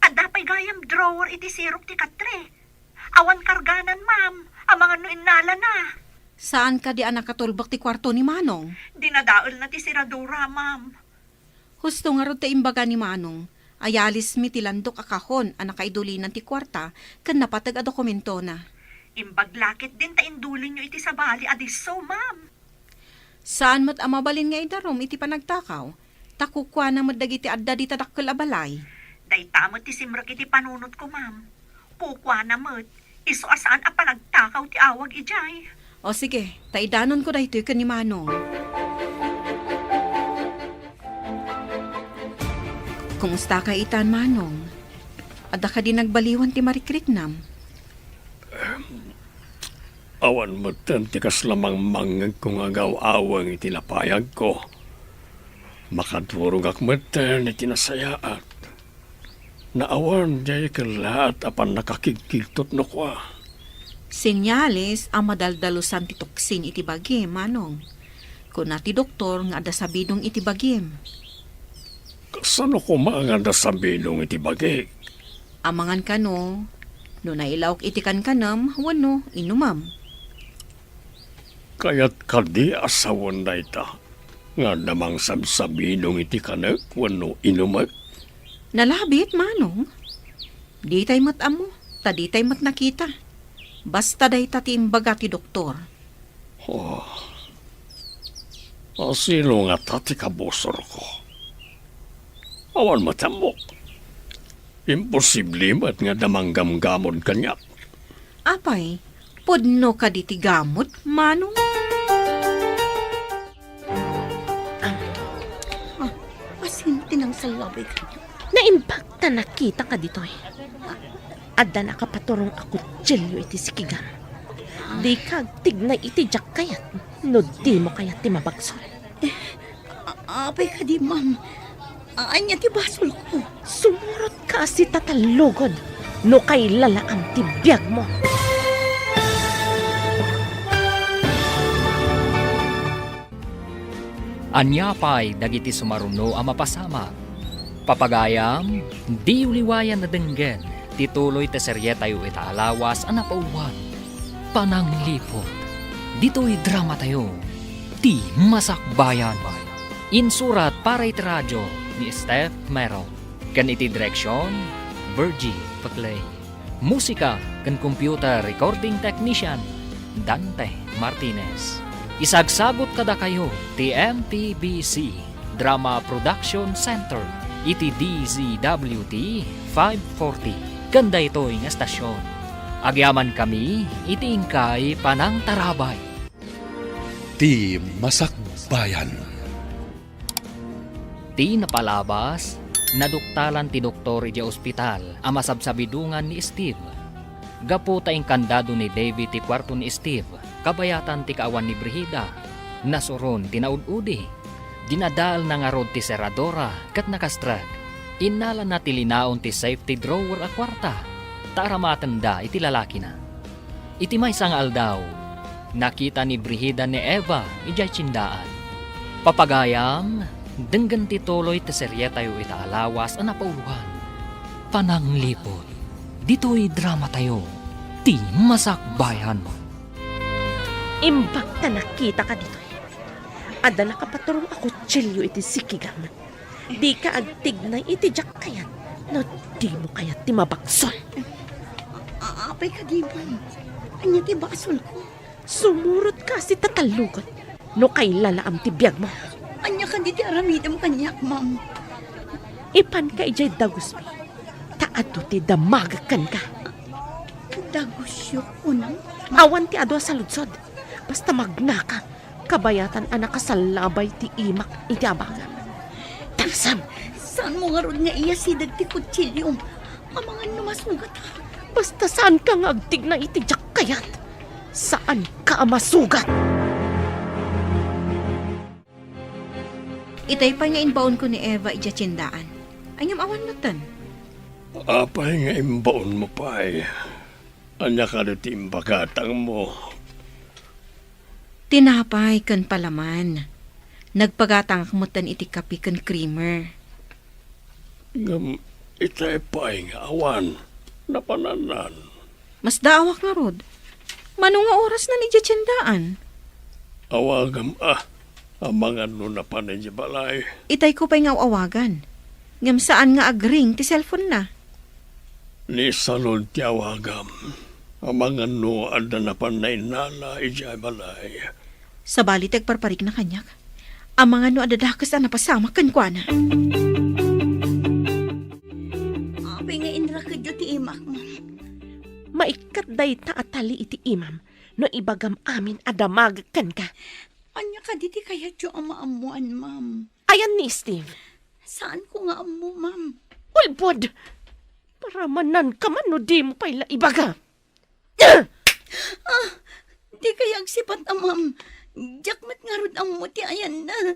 [SPEAKER 5] Adapay gayam drawer iti sirok ti katre. Awan karganan, ma'am. Ang mga nuinala na.
[SPEAKER 6] Saan ka di anak katulbak ti kwarto ni Manong?
[SPEAKER 5] Dinadaol na ti siradura, ma'am.
[SPEAKER 6] Husto nga rod ta imbaga ni Manong. Ayalis mi tilandok akahon anak kaidulinan ti kwarta kan napatag a dokumento na.
[SPEAKER 5] Imbaglakit din ta indulin nyo iti sabali adiso, ma'am.
[SPEAKER 6] Saan mo't amabalin nga idarom iti panagtakaw? Takukwa na mo't dagiti adda di tadakkel abalay.
[SPEAKER 5] Day tamot ti simrak iti panunot ko, ma'am. Kukwa na mo't iso asaan a panagtakaw ti awag ijay.
[SPEAKER 6] O sige, taidanon ko dahito ka ni Manong. Kumusta ka itan, Manong? Adda ka di nagbaliwan ti Marikriknam?
[SPEAKER 3] Awan mo tantikas lamang mangag kung agaw-awang itinapayag ko. Makadurog akmatan itinasayaat. Naawan jay kalat apan nakakigkiltot no kwa.
[SPEAKER 6] Senyales ang madaldalusan ti toksin iti bagim, Manong. Kung ti doktor nga ada sabidong iti bagim.
[SPEAKER 3] Kasano ko maanganda sa binong itibagig?
[SPEAKER 6] Amangan ka no nailawak iti kanam, wano, inumam.
[SPEAKER 3] Kaya't kadi asawan na ita. Nga namang sabsabinong iti kanak, wano inumag.
[SPEAKER 6] Nalabit, Manong. Di tay matamo, ta di tay mat nakita. Basta day ta ti imbaga ti doktor.
[SPEAKER 3] Asilo nga tati kabosor ko. Awan matamo. Imposible mat nga damanggamgamon kanyak.
[SPEAKER 6] Apay, podno ka di ti gamot, Manong?
[SPEAKER 7] salabay kanyak.
[SPEAKER 4] Naimbagta nakita ka dito eh. Adda nakapaturong ako tsilyo iti sikigam. Di kag tignay iti jak kayat. No di mo kayat ti mabagsol.
[SPEAKER 7] Apay ka di, ma'am. Anya ti basol ko.
[SPEAKER 4] Sumurot ka si tatalugod. No kay lalaang ti biyag mo.
[SPEAKER 2] Anyapay dagiti sumaruno a mapasama. Papagayam, di uliwayan na denggen, tituloy te serye tayo itaalawas a napauluan. Pananglipot, dito'y drama tayo, ti masakbayan. Insurat para iti radyo ni Steph Meron. Kan iti direksyon, Virgie Paclay. Musika kan computer recording technician, Dante Martinez. Isagsagot kada kayo ti MTBC Drama Production Center iti DZWT 540 kanda ito'y nga estasyon. Agyaman kami iti ingkay panang tarabay.
[SPEAKER 1] Ti Masakbayan.
[SPEAKER 2] Ti napalabas naduktalan ti doktor iti ospital a masabsabidungan ni Steve. Gapo taing kandado ni David ti kwarto ni Steve. Kabayatan ti kaawan ni Brigida, nasuron tinaud-udi, dinadal na nga rod ti seradora kat nakastrag, inala na ti linaon ti safety drawer a kwarta, taramatanda iti lalaki na. Iti may sangal daw, nakita ni Brigida ni Eva ijay tsindaan. Papagayam, denggan ti toloy ti serye tayo itaalawas a napauluhan. Pananglipot, dito'y drama tayo, ti masakbayan mo.
[SPEAKER 4] Imbagta nakita ka dito eh. Adda nakapaturong ako tsilyo iti sikigam. Di ka agtignay iti jak kayat. No di mo kayat ti mabagsol.
[SPEAKER 7] Apay ka di, ma'am. Anya ti basol ko.
[SPEAKER 4] Sumurot ka si tatalugot. No kay lalaam ti biyag mo.
[SPEAKER 7] Anya ka di ti aramidam kanyak, ma'am.
[SPEAKER 4] Ipan ka ijay dagusmi. Taado ti damagakan ka.
[SPEAKER 7] Dagusyo ko nang.
[SPEAKER 4] Awan ti ado sa lutsod. Basta magnaka. Kabayatan anak kasalabay ti imak iti abangan. Tapsam,
[SPEAKER 7] Saan mo nga rod nga iya sidag ti kutsilyo? Amangan numasugat ha.
[SPEAKER 4] basta saan ka nga agtig na iti jak kayat? Saan ka masugat?
[SPEAKER 6] Itay pa nga inbaon ko ni Eva ija tsindaan. Anyam awan nutan.
[SPEAKER 3] Apay nga imbaon mo pa eh. Anya ka na ti imbagatang mo.
[SPEAKER 6] Tinapay kan palaman. Nagpagatang kamutan iti kapi kan creamer.
[SPEAKER 3] Ngam itay pa'y nga awan. Napananan.
[SPEAKER 6] Mas daawak nga rod. Manong nga oras na ni tsindaan.
[SPEAKER 3] Awagam amangan no na panay di balay.
[SPEAKER 6] Itay ko pa'y nga awagan. Ngam saan nga agring ti cellphone na.
[SPEAKER 3] Ni salon ti awagam. Amangan no anda na panay nala ijay balay.
[SPEAKER 6] Sa balitag parparik na kanyak. Ang mga no adadakas na napasama kan kwa na.
[SPEAKER 7] Apay nga inra ka dyo ti imak, ma'am.
[SPEAKER 4] Maikat day taatali iti imam. No ibagam amin adamagakan ka.
[SPEAKER 7] Anya ka di ti kaya dyo ang maamuan, ma'am.
[SPEAKER 4] Ayan ni Steve.
[SPEAKER 7] Saan ko nga amu, ma'am?
[SPEAKER 4] Ulbod! Para manan ka man no di mo pa'y ibaga.
[SPEAKER 7] Di kaya agsipat ma'am. Jakmat nga rod ang muti ayan na.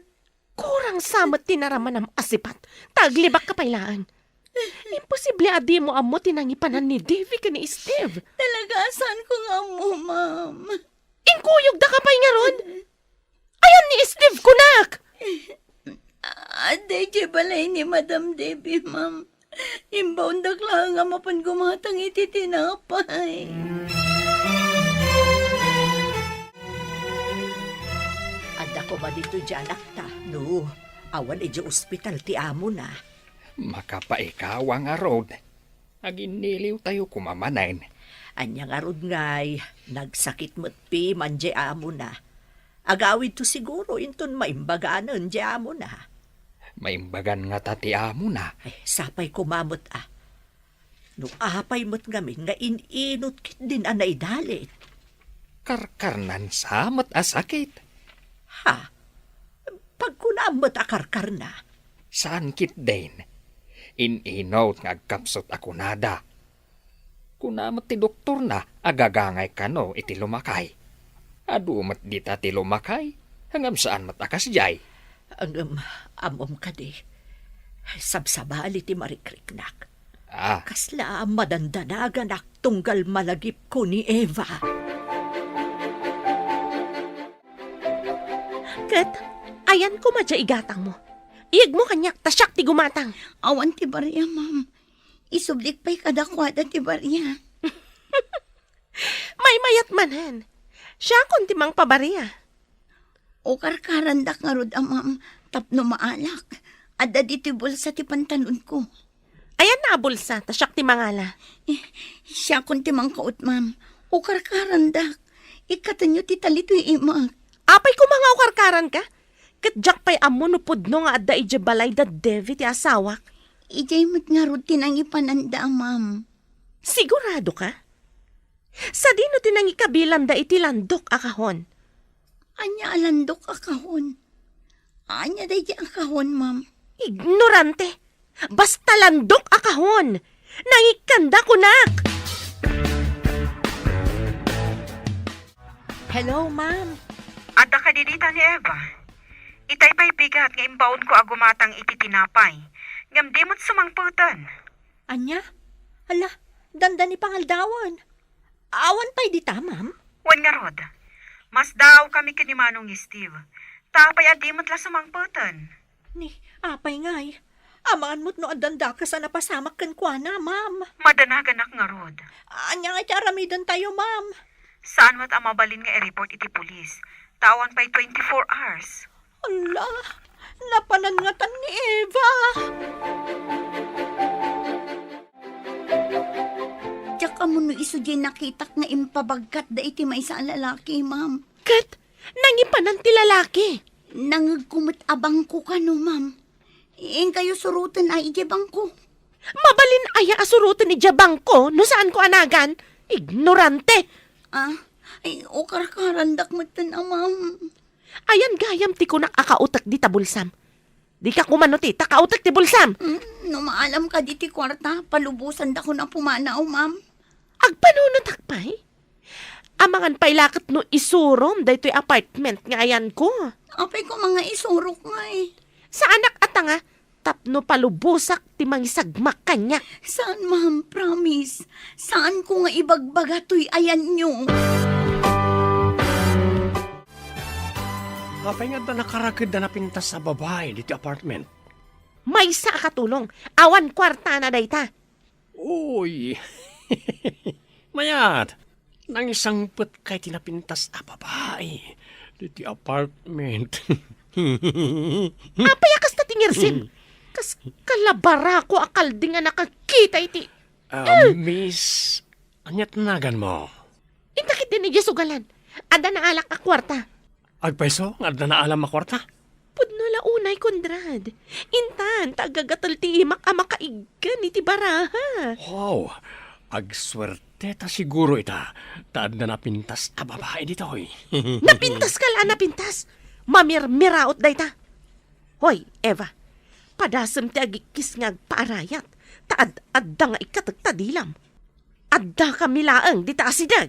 [SPEAKER 4] Kurang samat tinaraman ang asipat. Taglibak ka pailaan. Imposible adi mo amo tinangipanan ni Davy ka ni Steve.
[SPEAKER 7] Talaga, saan ko nga amu, ma'am?
[SPEAKER 4] Inkuyog da ka pa'y nga ron. Ayan ni Steve kunak!
[SPEAKER 7] Aday, di balay ni Madam Debbie, ma'am. Imbaon dakla nga mapan gumatang iti tinapay.
[SPEAKER 5] Anda ko ba dito dyan, akta? No, awan iti ospital ti amo na.
[SPEAKER 2] Makapaikaw ang arod. Aginiliw tayo kumamanen.
[SPEAKER 5] Anya nga rod ngay, nagsakit mo't pi man di amo na. Agawid to siguro inton maimbagaanan di amo na.
[SPEAKER 2] Maimbagan nga tati amo na.
[SPEAKER 5] Ay, sapay kumamot ah. No apay mo't ngamin nga ininot kit din anay dalit.
[SPEAKER 2] Karkarnan samat asakit.
[SPEAKER 5] Ha? Pag kunamot akarkar na,
[SPEAKER 2] Saan kit din? Ininaw nga agkapsot ako nada. Kunamat ti doktor na, agagangay ka no iti lumakay. Adumat dita ti lumakay, hangam saan matakas jay.
[SPEAKER 5] Amom ka di. Sabsabali ti marikriknak.
[SPEAKER 2] Ah,
[SPEAKER 5] Kasla madandanagan tunggal malagip ko ni Eva.
[SPEAKER 4] Kat, ayan ko madya igatang mo. Iyag mo kanyak, tasyak ti gumatang.
[SPEAKER 7] Awan ti barya, ma'am. Isublik pa'y kadakwada ti barya.
[SPEAKER 4] May mayat manan. Siya kun ti mang pabariya.
[SPEAKER 7] O karkarandak nga rod, ma'am, tapno maalak. Adda di ti bulsa ti pantalon ko.
[SPEAKER 4] Ayan na bulsa, tasyak ti mangala.
[SPEAKER 7] Siya kun ti mangkaot, ma'am. O karkarandak. Ikatanyo ti talito'y imag.
[SPEAKER 4] Apay ko mga ukarkaran ka? Katjak pa'y amo no pudno nga adda ija balay da Devi ti asawak.
[SPEAKER 7] Ijay mo't nga rod tinang ipananda, ma'am.
[SPEAKER 4] Sigurado ka? Sa dino tinang ikabilan da iti landok akahon.
[SPEAKER 7] Anya alandok akahon. Anya day di akahon, ma'am.
[SPEAKER 4] Ignorante. Basta landok akahon. Nangikanda kunak.
[SPEAKER 5] Hello, ma'am.
[SPEAKER 6] Adda ka didita ni Eva. Itay pa'y bigat nga imbaon ko agumatang iti tinapay. Ngam di mo't sumangputan.
[SPEAKER 5] Anya? Hala, danda ni pangaldawan. Awan pa'y dita, ma'am.
[SPEAKER 6] Wan nga rod. Mas daw kami kinimanong ni Steve. Tapay adi mo't la sumangputan.
[SPEAKER 5] Ni, apay ngay. Amaan mo't no adanda ka sa napasamak kan kwa na, ma'am.
[SPEAKER 6] Madanagan nga rod.
[SPEAKER 5] Anya nga charamidan tayo, ma'am.
[SPEAKER 6] Saan mo't amabalin nga i-report iti pulis? Tawan pa'y 24 hours.
[SPEAKER 5] Ala, napanangatan ni Eva.
[SPEAKER 7] Tsaka mo no iso di nakitak nga impabagkat da iti may sa lalaki, ma'am.
[SPEAKER 4] Kat, nangipanan ti lalaki.
[SPEAKER 7] Nangagkumot abang ko ka no, ma'am. Ing kayo surutan ay ijabang ko.
[SPEAKER 4] Mabalin aya asurutan ni Jabang ko no saan ko anagan. Ignorante.
[SPEAKER 7] Ay, o karkarandak mo na, ma'am.
[SPEAKER 4] Ayan gayam ti kunak akautak di tabulsam. Di ka kumano ti takautak ti bulsam.
[SPEAKER 7] No maalam ka di ti kwarta, palubusan da ko na pumanaw, ma'am.
[SPEAKER 4] Agpanunot akpay. Amangan pa'y lakat no isurom dahito apartment nga ayan ko.
[SPEAKER 7] Apay ko mga isurok nga eh.
[SPEAKER 4] Sa anak at nga, tapno palubusak ti mangisagmak kanya.
[SPEAKER 7] Saan, ma'am? Promise. Saan ko nga ibagbaga to'y ayan nyo?
[SPEAKER 3] Apay nga da nakarakid na napintas sa babae dito apartment.
[SPEAKER 4] May sa katulong. Awan kwarta na dayta.
[SPEAKER 3] Uy, mayat, nang isang put kay tinapintas a babae dito apartment.
[SPEAKER 4] Apay akas na tingirsim. Kas kalabara ko akaldi nga nakakita iti.
[SPEAKER 3] Miss, anyat nagan mo?
[SPEAKER 4] Intakit din ni Jesugalan. Ada na alak a kwarta.
[SPEAKER 3] Agpeso, nga na alam makwarta?
[SPEAKER 4] Pudno launay, Kondrad. Intan, tagagatal ti imak ama kaigan iti baraha.
[SPEAKER 3] Wow, agswerte ta siguro ita. Taad na napintas a babae dito, hoy.
[SPEAKER 4] Napintas ka la, napintas. Mamirmiraot day ta. Hoy, Eva, padasam ti agikis nga paarayat. Taad-adda nga ikatagtadilam. Adda kami laang di ta asidag.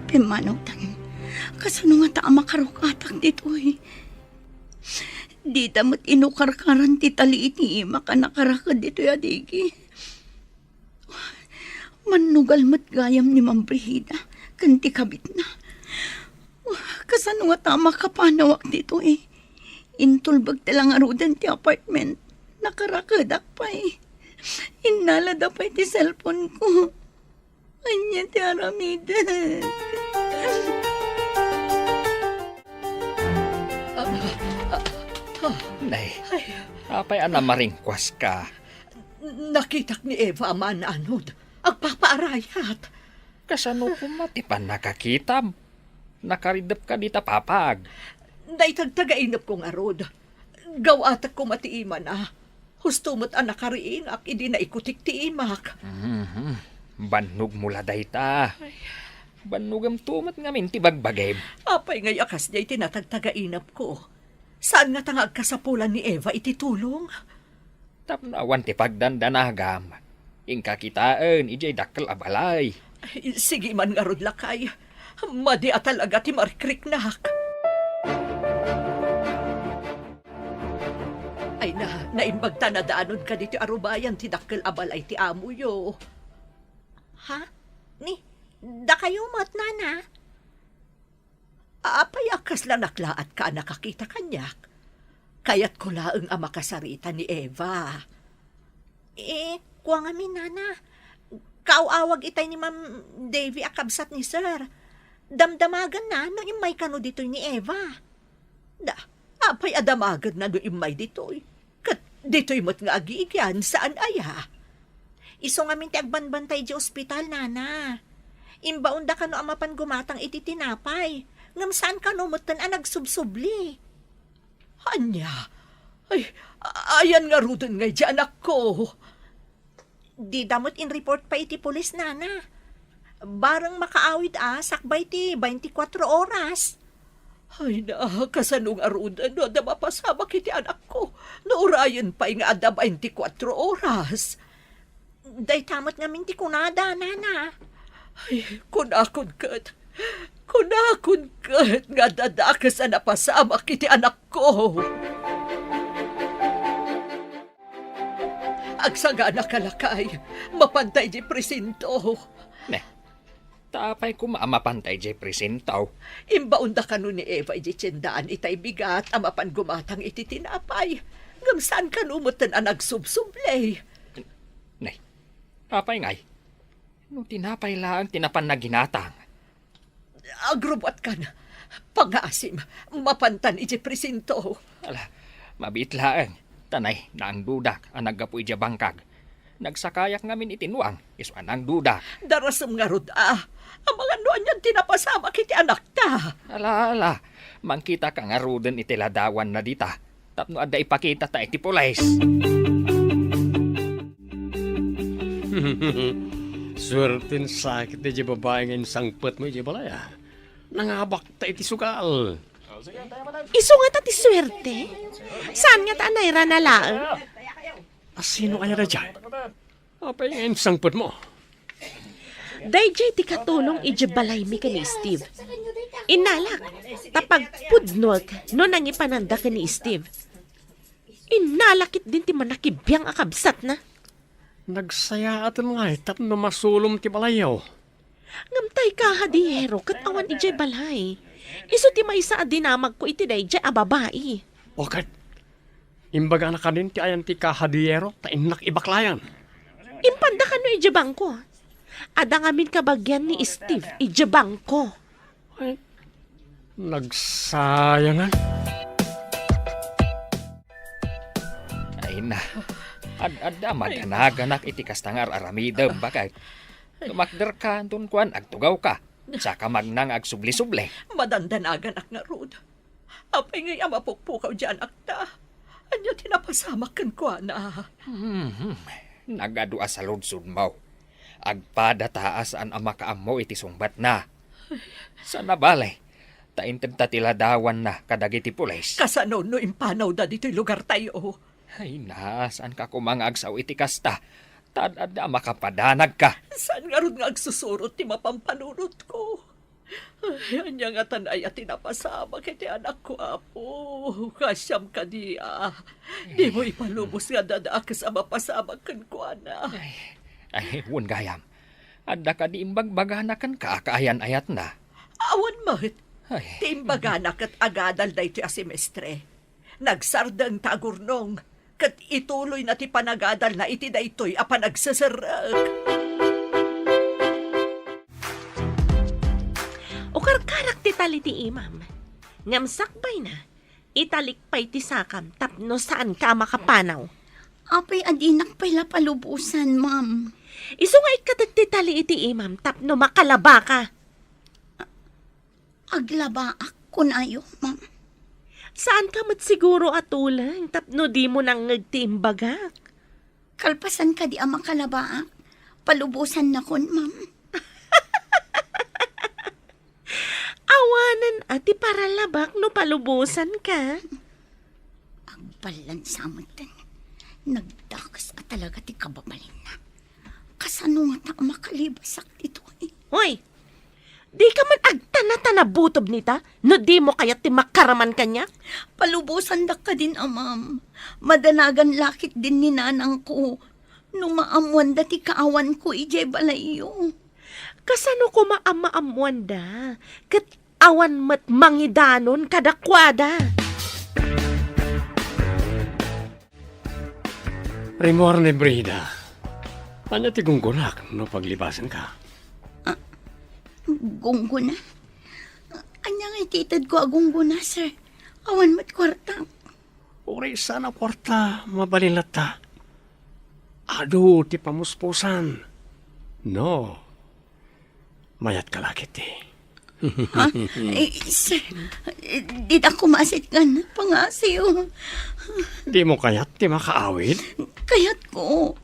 [SPEAKER 7] Pimanutan. Kasano nga ta makarukatak dito eh. Di damot inukarkaran ti tali iti ima ka nakarakad dito yadigi. Manugal mat gayam ni Ma'am Brigida. Kanti kabit na. Kasano nga ta makapanawak dito eh. Intulbag talang arudan ti apartment. Nakarakadak pa eh. Inalada pa ti cellphone ko. Anya ti aramida.
[SPEAKER 2] nay, apay anamaringkwas ka.
[SPEAKER 5] Nakitak ni Eva man anod. Agpapaarayat.
[SPEAKER 2] Kasano kumatipan nakakitam? Nakaridap ka dita papag.
[SPEAKER 5] Daytagtagainap kong arod. Gawatak ko matiiman ah. Husto mo't anakariin ak idi na ikutik ti imak.
[SPEAKER 2] Bannog mula dayta. Banugam tumat ngamin ti bagbagay.
[SPEAKER 5] Apay ngay akas day tinatagtagainap ko. Saan nga tangag kasapulan ni Eva ititulong?
[SPEAKER 2] Tapno awan ti pagdandanagam. Ingka kitaan, ijay dakkel abalay.
[SPEAKER 5] Ay, sige man nga rod lakay. Madi at talaga ti markriknak. Ay naimbag ta na daanon ka dito arubayan ti dakkel abalay ti amo yo. Ha? Da kayo mat, nana? Apay akas lang naklaat ka nakakita kanyak. Kaya't ko laeng ang makasarita ni Eva. Kuwang amin, nana. Kaawawag itay ni Ma'am Davy akabsat ni Sir. Damdamagan na no imay kano dito ni Eva. Apay adamagan na no imay dito'y. Kat dito'y mat nga agiigyan saan aya. Iso nga min ti agbanbantay di ospital, nana. Imbaunda kano amapan gumatang iti tinapay. Ngam saan kano mutan ang nagsubsubli. Anya, ayan nga rudon nga di anak ko. Di damot in report pa iti pulis, nana. Barang makaawid sakbay ti 24 oras. Ay na, kasanong arudan no, da mapasabak iti anak ko. Naurayan pa nga ada 24 oras. Day tamot ngamin ti kunada, nana. Ay, kunakon kat. Kunakon kat nga dadakas na napasabak iti anak ko. Agsaga na kalakay, mapantay di presinto.
[SPEAKER 2] Ne, tapay ko maamapantay jay presentaw.
[SPEAKER 5] Imbaunda kanu ni Eva iti tiyendaan itay bigat, amapan gumatang iti tinapay. Ngam saan kanumutan ang nagsubsublay.
[SPEAKER 2] Ne, tapay ngay. No tinapay lang tinapan na ginatang.
[SPEAKER 5] Agrobot ka na. Pag-asim, mapantan iti presinto.
[SPEAKER 2] Ala, mabit laeng. Tanay na ang dudak ang naggapoy dya bangkag. Nagsakayak ngamin itinuang, iso anang dudak.
[SPEAKER 5] Darasam nga rod ang mga noon yan tinapasama kiti anak ta.
[SPEAKER 2] Ala, mangkita ka nga ruden itiladawan na dita. Tapno adda ipakita ta iti pulis.
[SPEAKER 3] Swertin sakit di babae ngayon sangpet mo di balaya. Nangabak ta iti sugal.
[SPEAKER 4] Iso nga ta ti swerte. Saan nga ta anayra na laeng?
[SPEAKER 3] Sino kaya na dyan? Apay ngayon sangpet mo.
[SPEAKER 4] Dayjay ti katulong ijabalay mi ka ni Steve. Inalak, tapag pudnog no nangipananda ka ni Steve. Inalakit din ti manakibiyang akabsat na.
[SPEAKER 3] Nagsaya atan nga tap na masulom ti balayaw.
[SPEAKER 4] Ngamtay ka hadiyero kat awan ijay balay. Iso ti maysa adinamag ko iti dayjay a babae.
[SPEAKER 3] Okat, imbaga na ka din ti ayan ti kahadiyero ta inak ibaklayan.
[SPEAKER 4] Impanda ka no ijabang ko. Ada ngamin kabagyan ni Steve ijabang ko.
[SPEAKER 3] Ay, nagsayangan.
[SPEAKER 2] Ay na, adda maganaganap iti kastangar aramidem bakay. Tumakder ka antun kuan agtugaw ka. Saka magnang agsubli-subli.
[SPEAKER 5] Madandanagan ak nga rod. Apay ngay amapukpukaw dyan akta. Anya tinapasamak kan kwa na.
[SPEAKER 2] Nagadua sa ludsud mo. Agpada taas an amakaam mo iti sungbat na. Sa nabalay, tainted tatiladawan na kadagiti pulis.
[SPEAKER 5] Kasano no impanaw da dito'y lugar tayo.
[SPEAKER 2] Ay na, saan ka kumangagsaw iti kasta? Tadada makapadanag ka.
[SPEAKER 5] Saan nga rod nga agsusurot ti mapampanunod ko? Ay, anya nga tanay at tinapasama kiti anak ko, apo. Kasyam ka diya. Di mo ipalubos nga dadaakas ang mapasama kan ko, ana.
[SPEAKER 2] Ay, wun gayam. Adda ka di imbagbaganakan ka, kaayan-ayat na.
[SPEAKER 5] Awan mahit.
[SPEAKER 2] Ay,
[SPEAKER 5] Timbaganak at agadal da ito asimestre. Nagsardang tagurnong. Kat ituloy na ti panagadal na iti da ito'y apanagsasarak.
[SPEAKER 4] O karkarak ti tali ti imam. Ngamsakbay na. Italikpay ti sakam tapno saan ka makapanaw.
[SPEAKER 7] Apay adinak pala palubusan, ma'am.
[SPEAKER 4] Iso nga ikadag ti tali iti imam tapno makalaba ka.
[SPEAKER 7] Aglaba ako na ayo, ma'am.
[SPEAKER 4] Saan ka mat siguro atulang tapno di mo nang nagtiimbagak?
[SPEAKER 7] Kalpasan ka di ang makalaba. Palubusan na kon, ma'am.
[SPEAKER 4] Awanan ati para labak no palubusan ka.
[SPEAKER 7] Balansamutan. Nagdakas ka talaga ti kababalin na. Kasano nga ta makalibasak dito eh.
[SPEAKER 4] Hoy, di ka man agtana-tana butob nita, no di mo kaya ti makaraman kanya?
[SPEAKER 7] Palubusan da ka din, amam. Madanagan lakit din ni nanang ko. Nung maamuan da ti kaawan ko, ijay balayo.
[SPEAKER 4] Kasano ko maamaamuan da? Kat awan mat mangidanon kadakwada.
[SPEAKER 3] Rimor ni Brida. Anya ti gunggunak no paglibasan ka?
[SPEAKER 7] Gungguna. Anya nga ititad ko agunguna, sir. Awan mat kwarta.
[SPEAKER 3] Uri sana kwarta, mabalilata. Ado, ti pamuspusan. No. Mayat ka lakit eh.
[SPEAKER 7] Ha? Sir, di na kumasit ka na pangasiyo.
[SPEAKER 3] Di mo kayat ti makaawid?
[SPEAKER 7] Kaya't ko.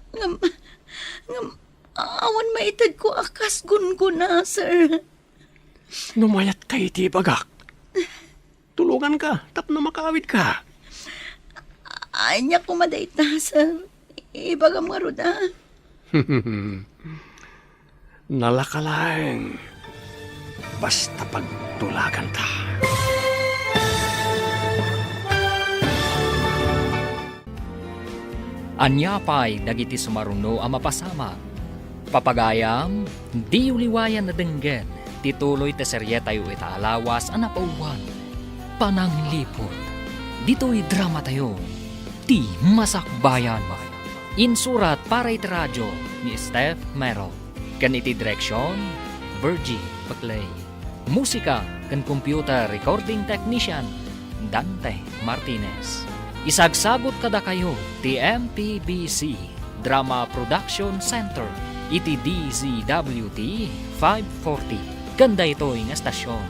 [SPEAKER 7] Awan maitad ko akas gunguna, sir.
[SPEAKER 3] Numayat ka iti bagak. Tulungan ka, tap na makaawid ka.
[SPEAKER 7] Anya kumadait na, sir. Ibagam nga ruda.
[SPEAKER 3] Nalakalaeng. Basta pagtulagan ta.
[SPEAKER 2] Anyapay dagiti sumaruno a mapasama. Papagayam, di uliwayan na denggen, tituloy te serye tayo itaalawas a napauwan. Pananglipot, dito'y drama tayo, ti masakbayan. Insurat para iti radyo ni Steph Merrill. Kan iti direksyon, Virgie Paclay. Musika kan computer recording technician, Dante Martinez. Isagsagot kada kayo ti MPBC Drama Production Center iti DZWT 540. Ganda ito nga estasyon.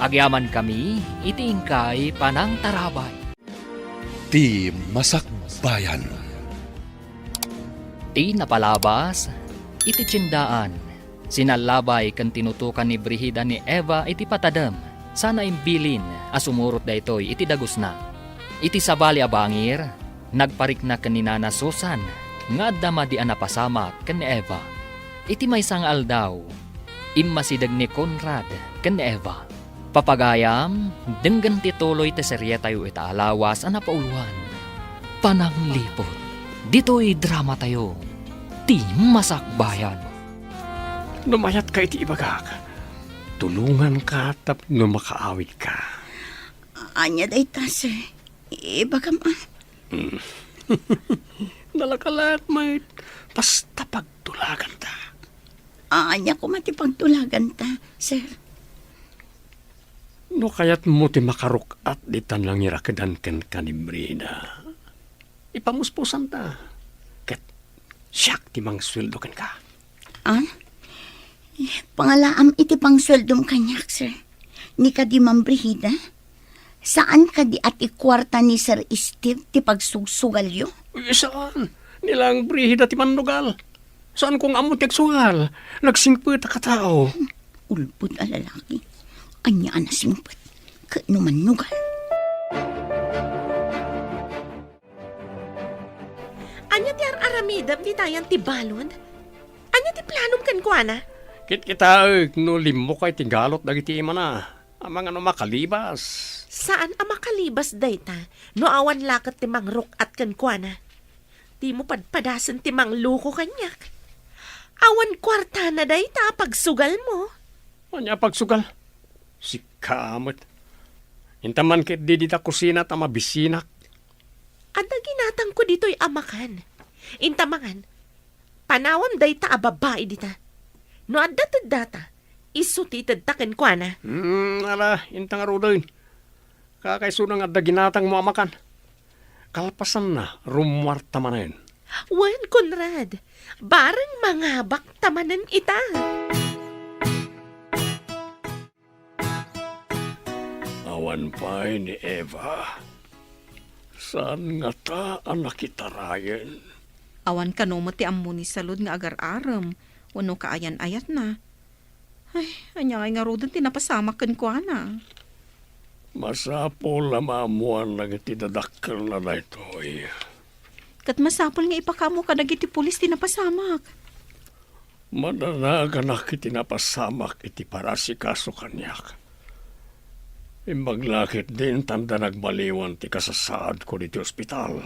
[SPEAKER 2] Agyaman kami iti ingkay panang tarabay.
[SPEAKER 1] Ti Masakbayan.
[SPEAKER 2] Ti napalabas iti tsindaan. Sinalabay kan tinutukan ni Brihida ni Eva iti patadam. Sana imbilin asumurot da ito'y iti dagos na. Iti sabali abangir, nagparik na kanina na Susan, nga dama di anapasama kan ni Eva. Iti may sangal daw, imasidag ni Conrad kan ni Eva. Papagayam, denggan tituloy te serye tayo itaalawas anapauluan. Pananglipot, dito'y drama tayo, ti masakbayan.
[SPEAKER 3] Numayat ka iti ibagak. Tulungan ka tap no makaawid ka.
[SPEAKER 7] Anya day ta, sir. Ibagam
[SPEAKER 3] Nalakalat, mate. Basta pagtulagan ta.
[SPEAKER 7] Anya ko matipagtulagan ta, sir.
[SPEAKER 3] No kayat mo ti makaruk at di tan lang irakadan ken kanibrina. Ipamuspusan ta. Ket siyak ti mang sweldo ken ka.
[SPEAKER 7] Pangalaam iti pang sweldom kanyak, sir. Ni ka di mambrihida? Saan ka di at ikwarta ni Sir Steve ti pagsugsugal yo?
[SPEAKER 3] Saan? Nilang brihida ti manugal. Saan kong amo ti agsugal? Nagsingput a katao.
[SPEAKER 7] Ulpud a lalaki. Anya anasingput. Kano manugal.
[SPEAKER 4] Anya ti aramidam di tayan ti balon? Anya ti planom kan ko, ana?
[SPEAKER 3] Kit kita no limo kay tigalot dagiti imana. Amang ano makalibas.
[SPEAKER 4] Saan ang makalibas dayta? No awan lakat ti mangrok at kan ko, ana? Di mo padpadasan ti mangluko kanyak. Awan kwarta na dayta pagsugal mo.
[SPEAKER 3] Anya pagsugal? Si kamot. Intaman kit di dita kusina ta mabisinak.
[SPEAKER 4] At ginatang ko dito'y amakan. Intamangan, panawam dayta a babae dita. No addatad data, isutitad taken ko, ana.
[SPEAKER 3] Ala, intang arudoy. Kakaisunang adda ginatang mo amakan. Kalpasan na, rumwarta manen.
[SPEAKER 4] Wan, Conrad, barang mangabak tamanan ita.
[SPEAKER 3] Awan pa ni Eva. Saan nga ta ang nakitarayan?
[SPEAKER 6] Awan ka no mati ammo ni salud nga agar-aram. Wano kaayan-ayat na. Ay, anya nga rodan tinapasama kan ko, ana.
[SPEAKER 3] Masapol na maamuan na itidadakkel na na ito.
[SPEAKER 6] Kat masapol nga ipakamo ka nagiti pulis tinapasamak.
[SPEAKER 3] Madanaga na kitinapasamak iti para si kaso kanyak. Imbaglakit din tanda nagbaliwan ti kasasaad ko diti ospital.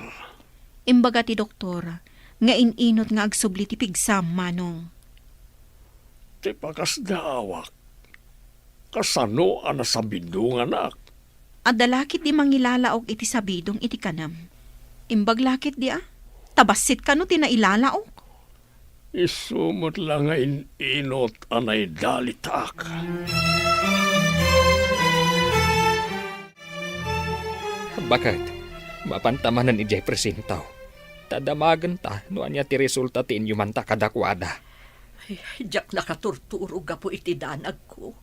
[SPEAKER 6] Imbaga ti doktor, nga ininot nga agsubli ti pigsam, Manong.
[SPEAKER 3] Ti pakasdaawak. Kasano ang nasabidong anak?
[SPEAKER 6] Adalakit di mangilalaog iti sabidong iti kanam. Imbaglakit di tabasit ka no tinailalaog.
[SPEAKER 3] Isumot lang nga inot anay dalitak.
[SPEAKER 2] Bakit? Mapantamanan ni Jay Presintaw. Tadamagan ta, no anya ti resulta ti inyuman ta kadakwada.
[SPEAKER 5] Diyak nakaturturog ka po iti danag ko.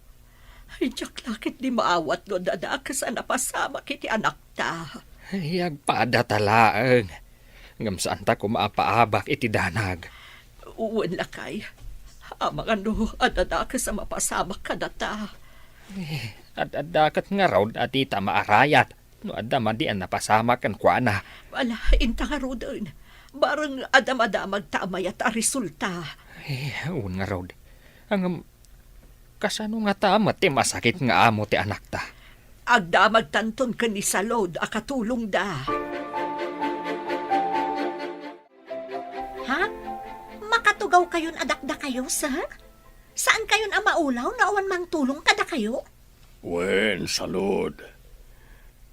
[SPEAKER 5] Ay, diyak lakit di maawat no dadakas ang napasama kiti anak ta.
[SPEAKER 2] Yagpada talaang. Ngam saan ta kumaapaabak iti danag.
[SPEAKER 5] Uwan lakay. Amang ano, adadakas ang mapasama ka data.
[SPEAKER 2] At dakat nga raw at ita maarayat. No adama di ang napasama kan kuana.
[SPEAKER 5] Wala, inta nga ro doon. Barang adamad tamay at resulta.
[SPEAKER 2] Un nga raw. Ang kasano nga tama ti masakit nga amo ti anak ta.
[SPEAKER 5] Agdamag tanton ka ni Salod, akatulong da. Ha? Makatugaw kayon adakda kayo, sir? Saan kayon ang maulaw na awan mang tulong kada kayo?
[SPEAKER 3] Wen, salud.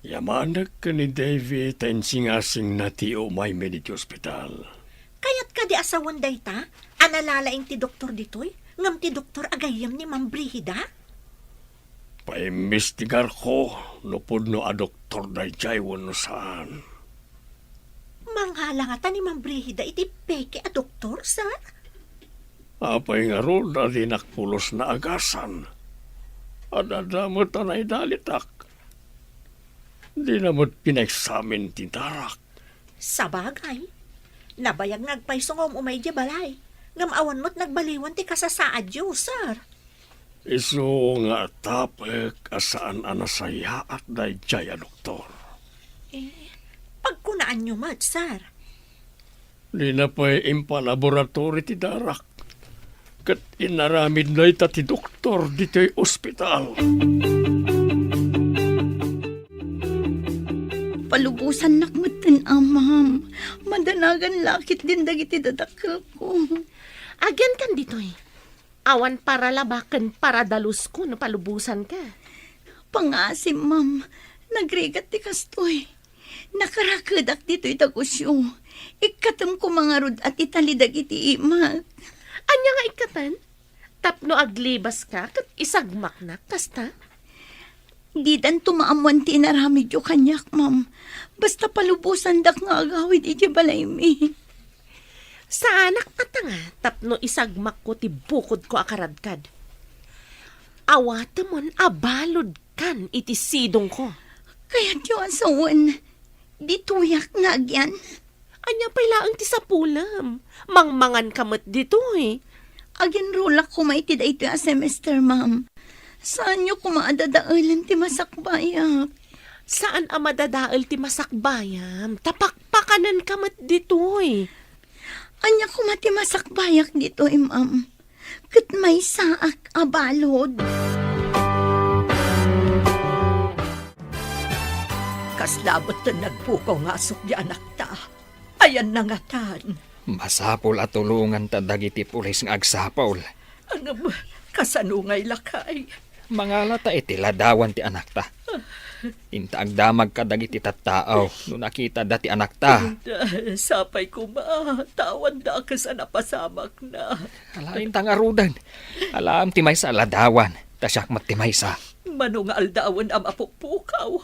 [SPEAKER 3] Yamanag ka ni David ang singasing na ti umay mediti ospital.
[SPEAKER 5] Kayat ka di asawan day ta? Analalaing ti doktor ditoy? Ngam ti doktor agayam ni Ma'am Brihida?
[SPEAKER 3] Paimbestigar ko, nupod no a doktor day jay wano saan.
[SPEAKER 5] Manghala nga ta ni Ma'am Brihida iti peke a doktor, sir?
[SPEAKER 3] Apay nga ro na dinakpulos na agasan. Adadamot anay dalitak. Di namot pinagsamin ti darak.
[SPEAKER 5] Sabagay. Nabayag nagpaysongom umay di balay. Ngam awan mo't nagbaliwan ti kasasaad yo, sir.
[SPEAKER 3] Iso nga tapek asaan anasaya at day jaya doktor.
[SPEAKER 5] Pagkunaan nyo mat, sir.
[SPEAKER 3] Di na pa'y impalaboratory ti darak. Kat inaramid na ita ti doktor dito'y ospital.
[SPEAKER 7] Palubusan nakmatan, ma'am. Madanagan lakit din dagiti dadakkel ko.
[SPEAKER 4] Agyan kan ditoy. Awan para labakan para dalus ko no palubusan ka.
[SPEAKER 7] Pangasim, ma'am. Nagrigat ti kastoy. Nakarakadak dito'y tagusyo. Ikatam ko mga rod at italidag iti imat.
[SPEAKER 4] Anya nga ikatan? Tapno aglibas ka kat isagmak na kasta?
[SPEAKER 7] Di dan tumaamuan ti naramid yo kanyak, ma'am. Basta palubusan dak nga agawid iti balay mi.
[SPEAKER 4] Sa anak at nga, tapno isagmak ko ti bukod ko akaradkad. Awatamon abalod kan iti sidong ko.
[SPEAKER 7] Kaya yo asawan, di tuyak nga agyan.
[SPEAKER 4] Anya pailaang ti sapulam. Mangmangan kamot dito
[SPEAKER 7] Agyan rulak kumaitid ito a semester, ma'am. Saan nyo kumaadadaalan ti masakbayak?
[SPEAKER 4] Saan ang madadaal ti masakbayam? Tapakpakanan kamot dito
[SPEAKER 7] Anya kumati masakbayak dito, ma'am. Kat may saak abalod.
[SPEAKER 5] Kaslabot na nagpukaw nga asok di anak ta. Ayan na nga tan.
[SPEAKER 2] Masapol at tulungan ta dagiti pulis nga agsapol.
[SPEAKER 5] Ano kasanungay lakay?
[SPEAKER 2] Mangala ta iti ladawan ti anak ta. Inta agdamag ka dagiti tattaaw no nakita dati anak ta.
[SPEAKER 5] Sapay ko ma, tawan da ka sa napasamak na.
[SPEAKER 2] Alain tang arudan. Alam ti may sa ladawan. Tasyak mat ti may sa.
[SPEAKER 5] Manong aldawan ang mapupukaw.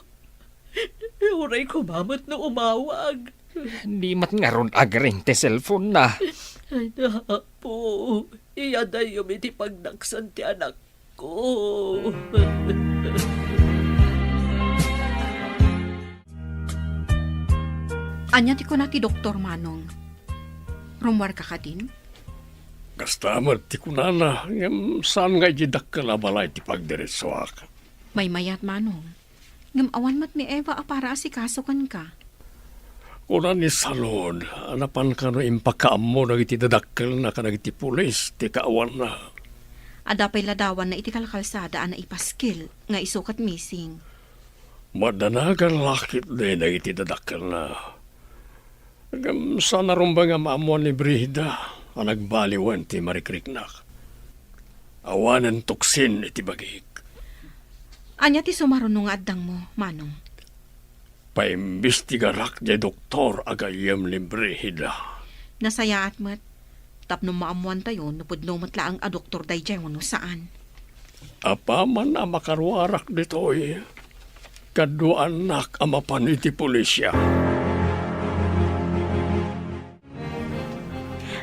[SPEAKER 5] Uray ko mamot no umawag.
[SPEAKER 2] Di mat nga ron agring ti cellphone na.
[SPEAKER 5] Ay na po, iyaday yung iti pagnaksan ti anak ko.
[SPEAKER 6] Anya ti ko na ti Doktor Manong. Rumwar ka din?
[SPEAKER 3] Kastamat ti kunana, ngam saan nga ijidak ka labalay ti pagdiretsoak.
[SPEAKER 6] May mayat Manong. Ngamawan mat ni Eva para asikasukan ka.
[SPEAKER 3] Kuna ni salon, anapan ka no impakaam mo nagiti dadakkel na ka nagiti pulis, ti kaawan na.
[SPEAKER 6] Adapay ladawan na iti kalkalsada na ipaskil nga isukat missing.
[SPEAKER 3] Madanagan lakit din nagiti dadakkel na. Agam sana rumba nga maamuan ni Brihida, ang nagbaliwan ti Marikriknak. Awanan tuksin iti bagik.
[SPEAKER 6] Anya ti sumaruno nga addang mo, Manong.
[SPEAKER 3] Paimbestigarak di doktor agayam ni Brihida.
[SPEAKER 6] Nasayaat mat. Tapno maamuan tayo, napudno matla ang adoktor day jay wano saan.
[SPEAKER 3] Apa man na makarwarak ditoy, kaduan nak amapan iti pulisya.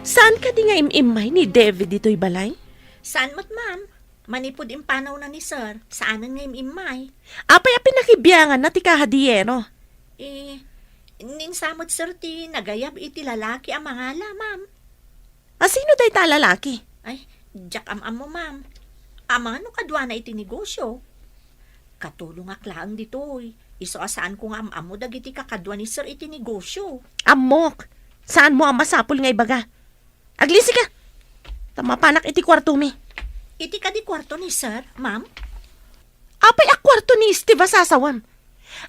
[SPEAKER 4] Saan ka di nga imimay ni David dito'y balay?
[SPEAKER 5] Saan mo't ma'am? Manipod impanaw na ni sir. Saanan nga imay?
[SPEAKER 4] Apay pinakibiyangan na ti kahadiyero.
[SPEAKER 5] Ninsamot sir ti nagayab iti lalaki ang mangala, ma'am.
[SPEAKER 4] Sino day ta lalaki?
[SPEAKER 5] Ay, jak am mo, ma'am. Ama no kadwa na iti negosyo. Katulong aklaang ditoy. Iso asaan ko nga am mo dagiti kakadwa ni sir iti negosyo.
[SPEAKER 4] Amok, saan mo ang masapul nga ibaga? Aglisi ka! Tamapanak iti kwarto mi.
[SPEAKER 5] Iti ka di kwarto ni sir, ma'am?
[SPEAKER 4] Apay a kwarto ni Steve asasawam.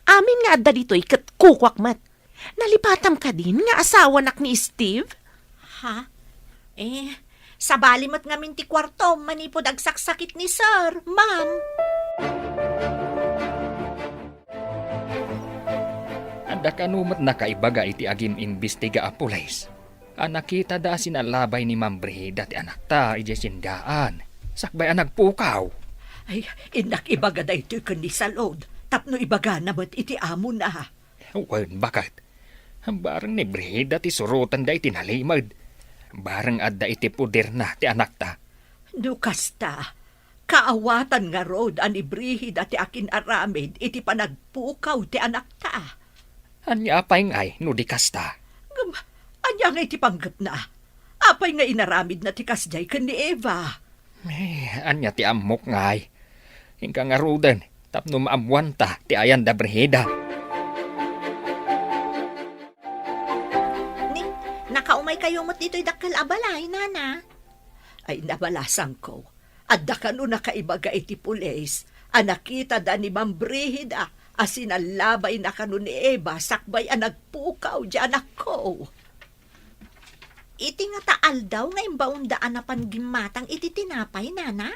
[SPEAKER 4] Amin nga adda dito'y kat kukwakmat. Nalipatam ka din nga asawa nak ni Steve?
[SPEAKER 5] Ha? Sa balimat ngamin ti kwarto, manipod agsaksakit ni sir, ma'am.
[SPEAKER 2] Anda kanumat nakaibaga iti agim imbestiga a pulis. Nakita da sinalabay ni Ma'am Brihida ti anak ta iti sindaan. Sakbay ang nagpukaw.
[SPEAKER 5] Ay, inak ibaga da ito'y kundi sa load. Tapno ibaga namat iti amo na.
[SPEAKER 2] Wen, bakit? Barang ni Brihida ti surutan da iti nalimad. Barang adda iti puder na ti anak ta.
[SPEAKER 5] Dukasta, kaawatan nga rod ani Brihida ti akin aramid iti panagpukaw ti anak ta.
[SPEAKER 2] Anya apay ngay, no di kasta.
[SPEAKER 5] Anya nga iti panggap na. Apay nga inaramid na ti kasjay kan ni Eva.
[SPEAKER 2] Anya ti amok ngay. Hingka nga roden, tapno maamuan ta ti ayan da Brihida.
[SPEAKER 5] Nakaumay kayo mo't dito'y dakal abalay, nana. Ay, nabalasan ko. Adda ka no nakaibaga iti pulis. Anakita da ni Ma'am Brihida. Asinalabay na kanu ni Eva. Sakbay ang nagpukaw di anak ko. Iti nga taal daw nga imbaundaan na pangimatang iti tinapay, nana.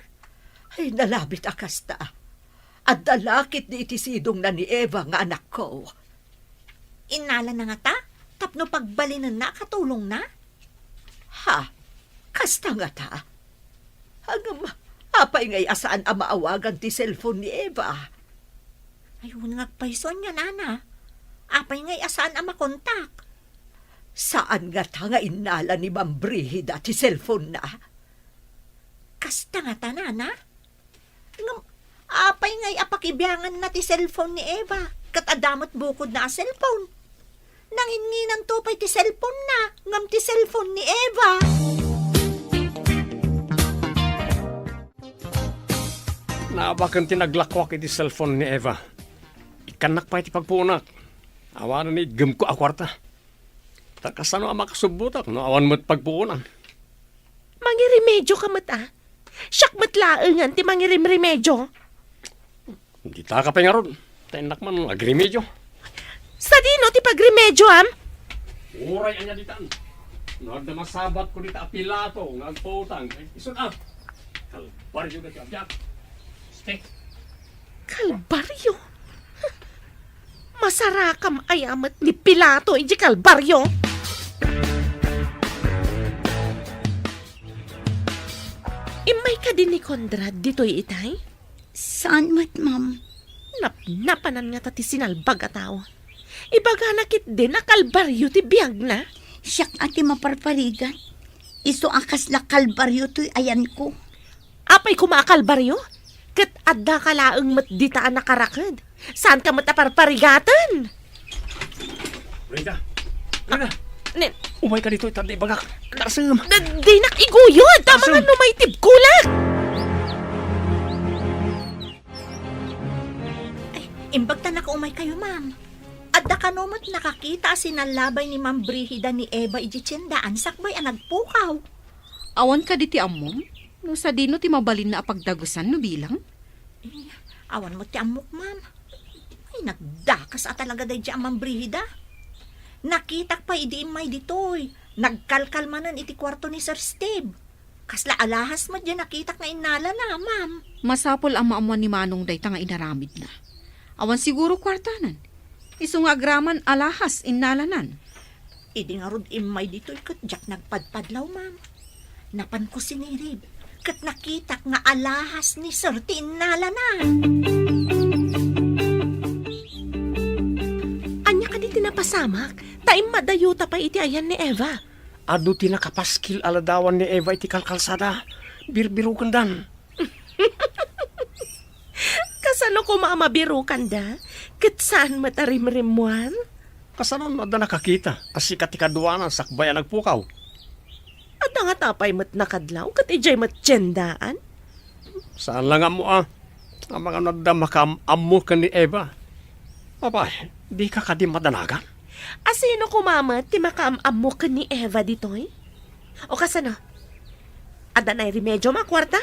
[SPEAKER 5] Ay, nalabit akasta. At dalakit ni iti sidong na ni Eva nga anak ko. Inala na nga ta? Tapno pagbalinan na, katulong na? Ha? Kasta nga ta? Hanggang apay ngay asaan ang maawagan ti cellphone ni Eva? Ayun nga payson niya, nana. Apay ngay asaan ang makontak? Saan nga ta nga inala ni Ma'am Brihida ti cellphone na? Kasta nga ta, nana? Apay ngay apakibiyangan na ti cellphone ni Eva. Katadamot bukod na a cellphone. Nanginginan tupay ti cellphone na, ngam ti cellphone ni Eva.
[SPEAKER 3] Naabakan tinaglakwak iti cellphone ni Eva. Ikanak pa iti pagpunak. Awanan ni gem ko akwarta. Takasano ang makasubutak no awan mo't pagpuunan.
[SPEAKER 4] Mangiremedyo ka mata. Siyak matlaangan ti mangirimremedyo.
[SPEAKER 3] Hindi ta ka pa nga ron. Tenak man agremedyo.
[SPEAKER 4] Sa dino ti pagremedyo, am?
[SPEAKER 3] Uray anya ditan. Nagda masabat ko dita apilato ngagputang. Isun up. Kalbaryo na ti abyak. Stay.
[SPEAKER 4] Kalbaryo? Masarakam ayamat ni Pilato iti kalbaryo. Imay ka din ni Conrad dito'y itay?
[SPEAKER 7] Saan mat, ma'am?
[SPEAKER 4] Napanan nga tati sinalbag a tao. Ibaga nakit din na kalbaryo ti biyag na.
[SPEAKER 7] Siyak ati maparparigan. Iso akas la kalbaryo to'y ayan ko.
[SPEAKER 4] Apay kumakalbaryo? Kat adda ka laang matditaan na karakad. Saan ka mataparparigatan?
[SPEAKER 3] Rita. Rita.
[SPEAKER 4] Nen,
[SPEAKER 3] Umay ka dito itanda ibagak. Nasam.
[SPEAKER 4] di nakiguyod. Tama nga numaytib kulat.
[SPEAKER 5] Imbag ta nakaumay kayo, ma'am. At da kanumat nakakita sinalabay ni Ma'am Brihida ni Eva ijitsindaan sakbay ang nagpukaw.
[SPEAKER 6] Awan ka di ti amom? No sa dino ti mabalin na apagdagusan no bilang?
[SPEAKER 5] Awan mo ti amok, ma'am. Ay, nagdakas at talaga day di ang Ma'am Brihida. Nakitak pa idi may ditoy. Nagkalkalmanan iti kwarto ni Sir Steve. Kasla alahas mo dyan nakitak na inala na, ma'am.
[SPEAKER 6] Masapol ang maamuan ni Manong dayta nga inaramid na. Awan siguro kwartanan. Isu nga agraman alahas innalanan.
[SPEAKER 5] Idi nga rod imay ditoy kat jak nagpadpadlaw, ma'am. Napan ko sinirib. Kat nakitak nga alahas ni Sir ti inala na.
[SPEAKER 4] Anya ka di tinapasamak, taim madayuta pa iti ayan ni Eva.
[SPEAKER 3] Adu ti nakapaskil aladawan ni Eva iti kalkalsada. Birbirukan dan.
[SPEAKER 4] Kasano ko maamabirukan da? Kat saan matarimrimuan?
[SPEAKER 3] Kasanon na nakakita. Kasi katikaduanan sakbayan nagpukaw.
[SPEAKER 4] At nga tapay mat nakadlaw, kat ijay mat tiyendaan?
[SPEAKER 3] Saan lang mo ang mga nadda makamamu ka ni Eva. Abay, di ka kadi madanagan.
[SPEAKER 4] Asino kumamat ti makaamamo ka ni Eva ditoy? O kasano? Ada na remedyo makwarta?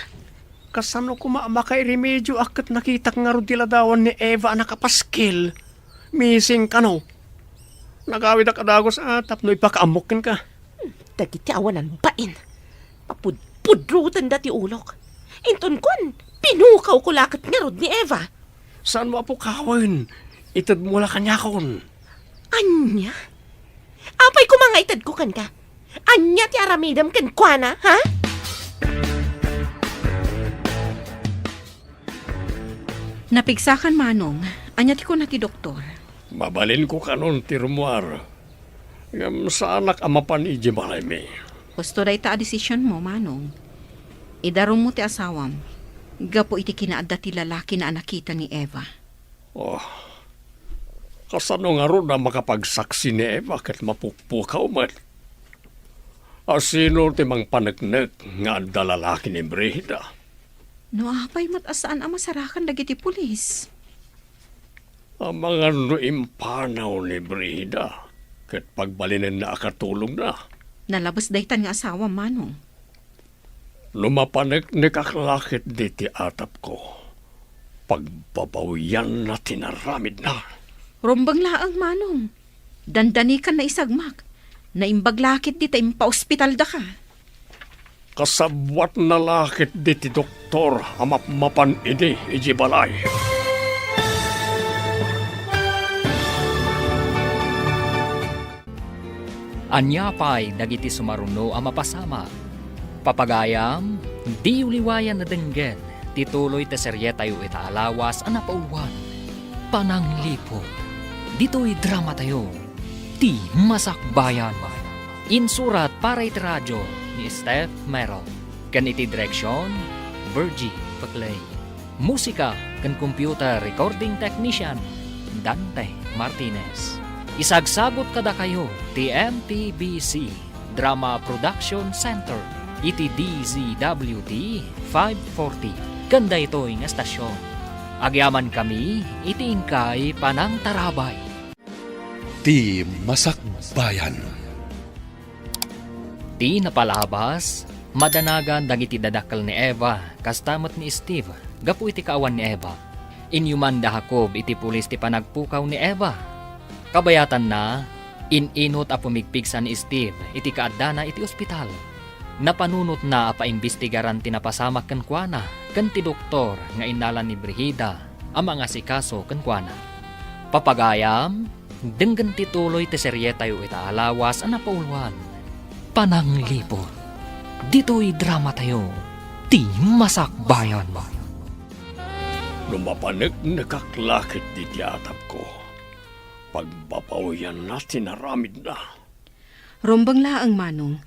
[SPEAKER 3] Kasano ko maamakay remedyo akat nakitak nga rudila dawan ni Eva nakapaskil. Missing ka no. Nagawid ak adagos atap no ipakaamukin ka.
[SPEAKER 4] Dagiti awanan bain. Papudpudrutan dati ulok. Inton kon, pinukaw ko lakat nga rod ni Eva.
[SPEAKER 3] Saan mo po kawin? Itad mo la kanya kon.
[SPEAKER 4] Anya? Apay ko mga itad ko kan ka. Anya ti aramidam kan kwa na, ha?
[SPEAKER 6] Napigsakan Manong, anya ti ko na ti doktor.
[SPEAKER 3] Mabalin ko kanon ti rumuar. Ngam sa anak amapan iji balay mi.
[SPEAKER 6] Gusto day ta a desisyon mo, Manong. Idaron mo ti asawam. Gapo iti kinaadda ti lalaki na nakita ni Eva.
[SPEAKER 3] Oh, kasano nga ron na makapagsaksi ni Eva kat mapukpukaw man. Asino ti mang panagnek nga adda lalaki ni Brihida.
[SPEAKER 6] No apay matasaan ang masarakan dagiti pulis.
[SPEAKER 3] Ang mga nuimpanaw ni Brihida kat pagbalinin na akatulong na.
[SPEAKER 6] Nalabas daytan nga asawa, Manong.
[SPEAKER 3] Lumapanek ni kaklakit di ti atap ko. Pagbabawian na tinaramid na.
[SPEAKER 6] Rumbang laang, Manong. Dandanikan na isagmak. Naimbaglakit di ta impa-ospital da ka.
[SPEAKER 3] Kasabwat na lakit di ti doktor amapmapan idi iji balay.
[SPEAKER 2] Anya pa'y dagiti sumaruno ang mapasama. Papagayam, di uliwayan na denggen, tituloy te serye tayo itaalawas ang napauluan. Pananglipot, dito'y drama tayo, ti masakbayan. Insurat para iti radyo ni Steph Merrill. Kan iti direksyon, Virgie Paclay. Musika kan computer recording technician, Dante Martinez. Isagsabot kada kayo ti MTBC Drama Production Center iti DZWT 540. Ganda ito'y nga estasyon. Agyaman kami iti ingkay panang tarabay.
[SPEAKER 1] Ti Masakbayan.
[SPEAKER 2] Ti napalabas, madanagan dagiti dadakkel ni Eva, kastamot ni Steve, gapu iti kaawan ni Eva. Inyuman da Jacob iti pulis ti panagpukaw ni Eva. Kabayatan na, ininot a pumigpigsan ni Steve iti kaadana iti ospital. Napanunot na apaimbestigaran ti napasamak ken kuana, ken ti doktor nga inalan ni Brihida, ang mga sikaso ken kuana. Papagayam, denggen tituloy ti serye tayo itaalawas ang napauluan. Pananglipot, dito'y drama tayo, ti masakbayan.
[SPEAKER 3] Lumapanek nakaklakit di ti atap ko. Pagbabawian na tinaramid na.
[SPEAKER 6] Rumbang laang, Manong.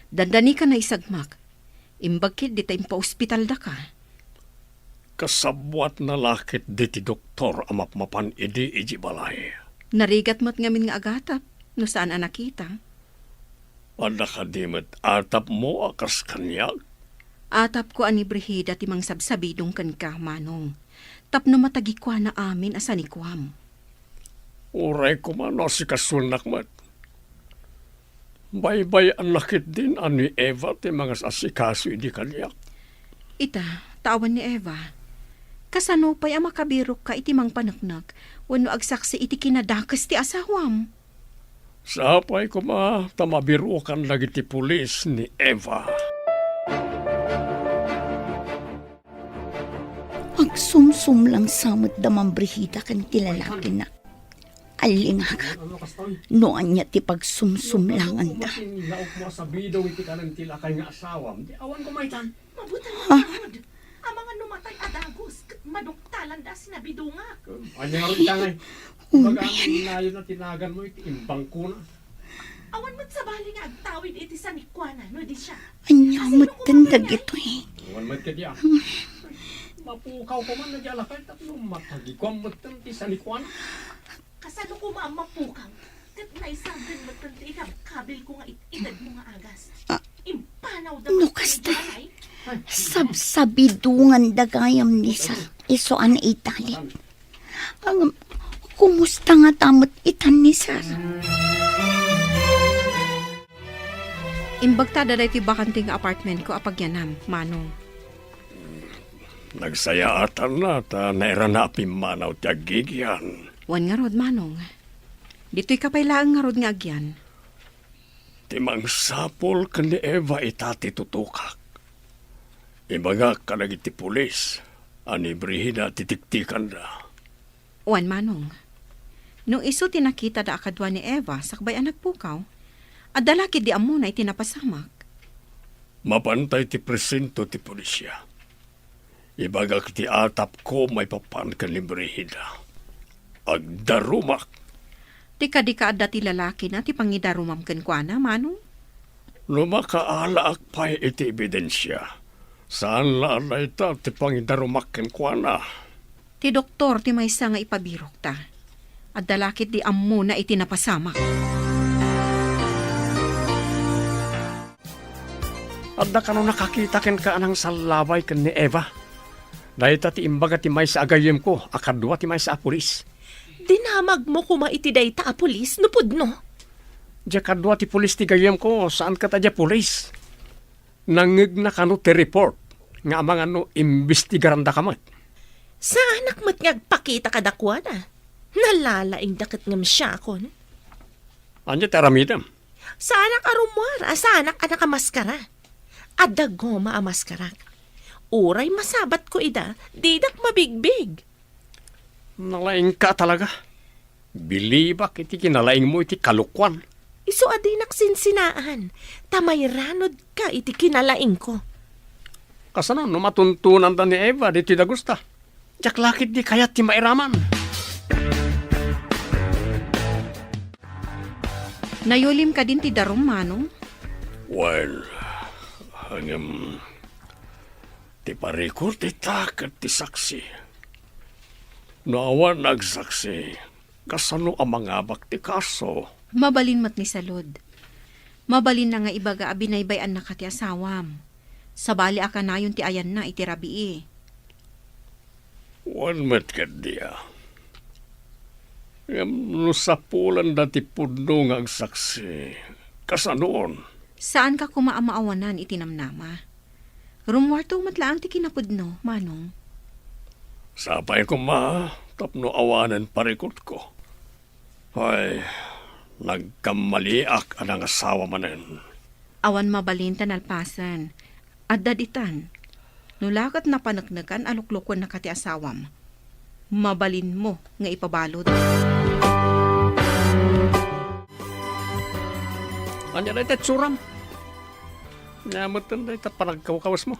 [SPEAKER 6] Dandani ka na isagmak. Imbagkit di tayo pa-ospital da ka.
[SPEAKER 3] Kasabwat na lakit di ti doktor amapmapan idi iji balay.
[SPEAKER 6] Narigat mo't ngamin nga agatap, no saan ang nakita.
[SPEAKER 3] Ada kadimit atap mo akas kanyag.
[SPEAKER 6] Atap ko ani Brihida timang sabsabidong kan ka, Manong. Tapno matagikwa na amin asanikwam.
[SPEAKER 3] Uray ko man o si kasunak mat. Baybay ang lakit din ani Eva ti mga asikaso hindi kaniyak.
[SPEAKER 6] Ita, tawan ni Eva. Kasano pa'y ang makabirok ka iti mang panaknak, wano agsaksi iti kinadakas ti asawam.
[SPEAKER 3] Sapay ko ma, tamabiro kan lagi ti pulis ni Eva.
[SPEAKER 7] Agsumsum lang samot damang Brihida kan ti lalaki na. Alingag. Noan niya ti pagsumsum lang anda.
[SPEAKER 3] Laok mo sa bidaw iti kanang tilakay nga asawam. Di awan ko maitan.
[SPEAKER 4] Mabutan na Rod. Ang mga numatay adagos, maduktalan da sinabidunga.
[SPEAKER 3] Ano nga rin tangay? Baga ang ilayo na tinagan mo iti imbang ko na.
[SPEAKER 4] Awan mo't sa bali nga agtawid iti sanikwana, no di siya.
[SPEAKER 7] Anyamot tandag ito eh.
[SPEAKER 3] Awan mat ka diya. Mapukaw ko man na diya lakay tapno matagikwam mo ti sanikwan.
[SPEAKER 4] Kasano ko maamapukaw. Kat naisagan mo tanti kabil ko nga itad mo nga agas. Impanaw daw
[SPEAKER 7] No, kasta. Sabidungan dagayam ni sa isoan itali. Ang kumusta nga tamot itan ni Sar?
[SPEAKER 6] Imbagta daday ti bakanting apartment ko apagyanam, Manong.
[SPEAKER 3] Nagsaya atan na ta naira na apimanaw ti agigyan.
[SPEAKER 6] Wan nga rod, Manong. Dito'y kapailaang nga rod nga agyan.
[SPEAKER 3] Timang sapol kan ni Eva itati tutukak. Ibaga ka iti pulis. Ani Brihida titiktikan da.
[SPEAKER 6] Wan, Manong. Nung iso tinakita da akadwa ni Eva sakbay anak pukaw, at dalaki di amo na itinapasamak.
[SPEAKER 3] Mapantay ti presinto ti pulisya. Ibaga ti atap ko may papan kan ni Brihida. Agdarumak.
[SPEAKER 6] Ti kadikaad ti lalaki na ti pangidarumam kwa na, Manong.
[SPEAKER 3] Lumakaalaak pa iti ebidensya. Saan lalay ta ti pangidarumak ken kuana?
[SPEAKER 6] Ti doktor ti maysa nga ipabirok ta. At dalakit di amo na itinapasamak.
[SPEAKER 3] Adda ka nung nakakita ken ka anang salabay ken ni Eva. Dahil ti imbaga ti may sa agayem ko, akadwa ti may sa apulis.
[SPEAKER 4] Dinamag mo kuma iti dayta a pulis, nupod no?
[SPEAKER 3] Diya kadwa ti pulis ti gayem ko, saan ka ta diya pulis? Nangig na kano ti report, nga mga no imbestigaran da kamat.
[SPEAKER 4] Sa anak mo't ngagpakita ka dakwa na. Nalalaing dakit ngam siya kon.
[SPEAKER 3] Anya ti aramidam?
[SPEAKER 4] Sa anak arumwara, sa anak amaskara. Adagoma amaskara. Uray masabat ko ida, didak mabigbig.
[SPEAKER 3] Nalaing ka talaga. Bilibak iti kinalaing mo iti kalukwan.
[SPEAKER 4] Iso adinak sinsinaan, tamay ranod ka iti kinalaing ko.
[SPEAKER 3] Kasano, no matuntunan da ni Eva, di ti dagusta. Diyak lakit di kayat ti mairaman.
[SPEAKER 6] Nayolim ka din ti darum, Manong.
[SPEAKER 3] Well, hanggang ti parikot ti takat ti saksi. Naawan nagsaksi, kasano ang mga bakti kaso.
[SPEAKER 6] Mabalin mat ni Salud. Mabalin na nga ibaga abinaybayan na ka ti asawam. Sabali aka na yun ti ayan na iti rabii.
[SPEAKER 3] Wan met ka diya. No sa pulan dati puno nga ang saksi. Kasanoon?
[SPEAKER 6] Saan ka kumaamaawanan itinamnama? Rumwarto matlaang ti kinapudno, Manong.
[SPEAKER 3] Sapay ko ma, tapno awanan parikot ko. Ay, nagkamaliak anang asawa manen.
[SPEAKER 6] Awan mabalin tanalpasan. At daditan. Nulakat na panagnagan aluklukon na kati asawam. Mabalin mo nga ipabalod.
[SPEAKER 3] Anya na ito tsuram. Nyamatan na ito panagkawakawas mo.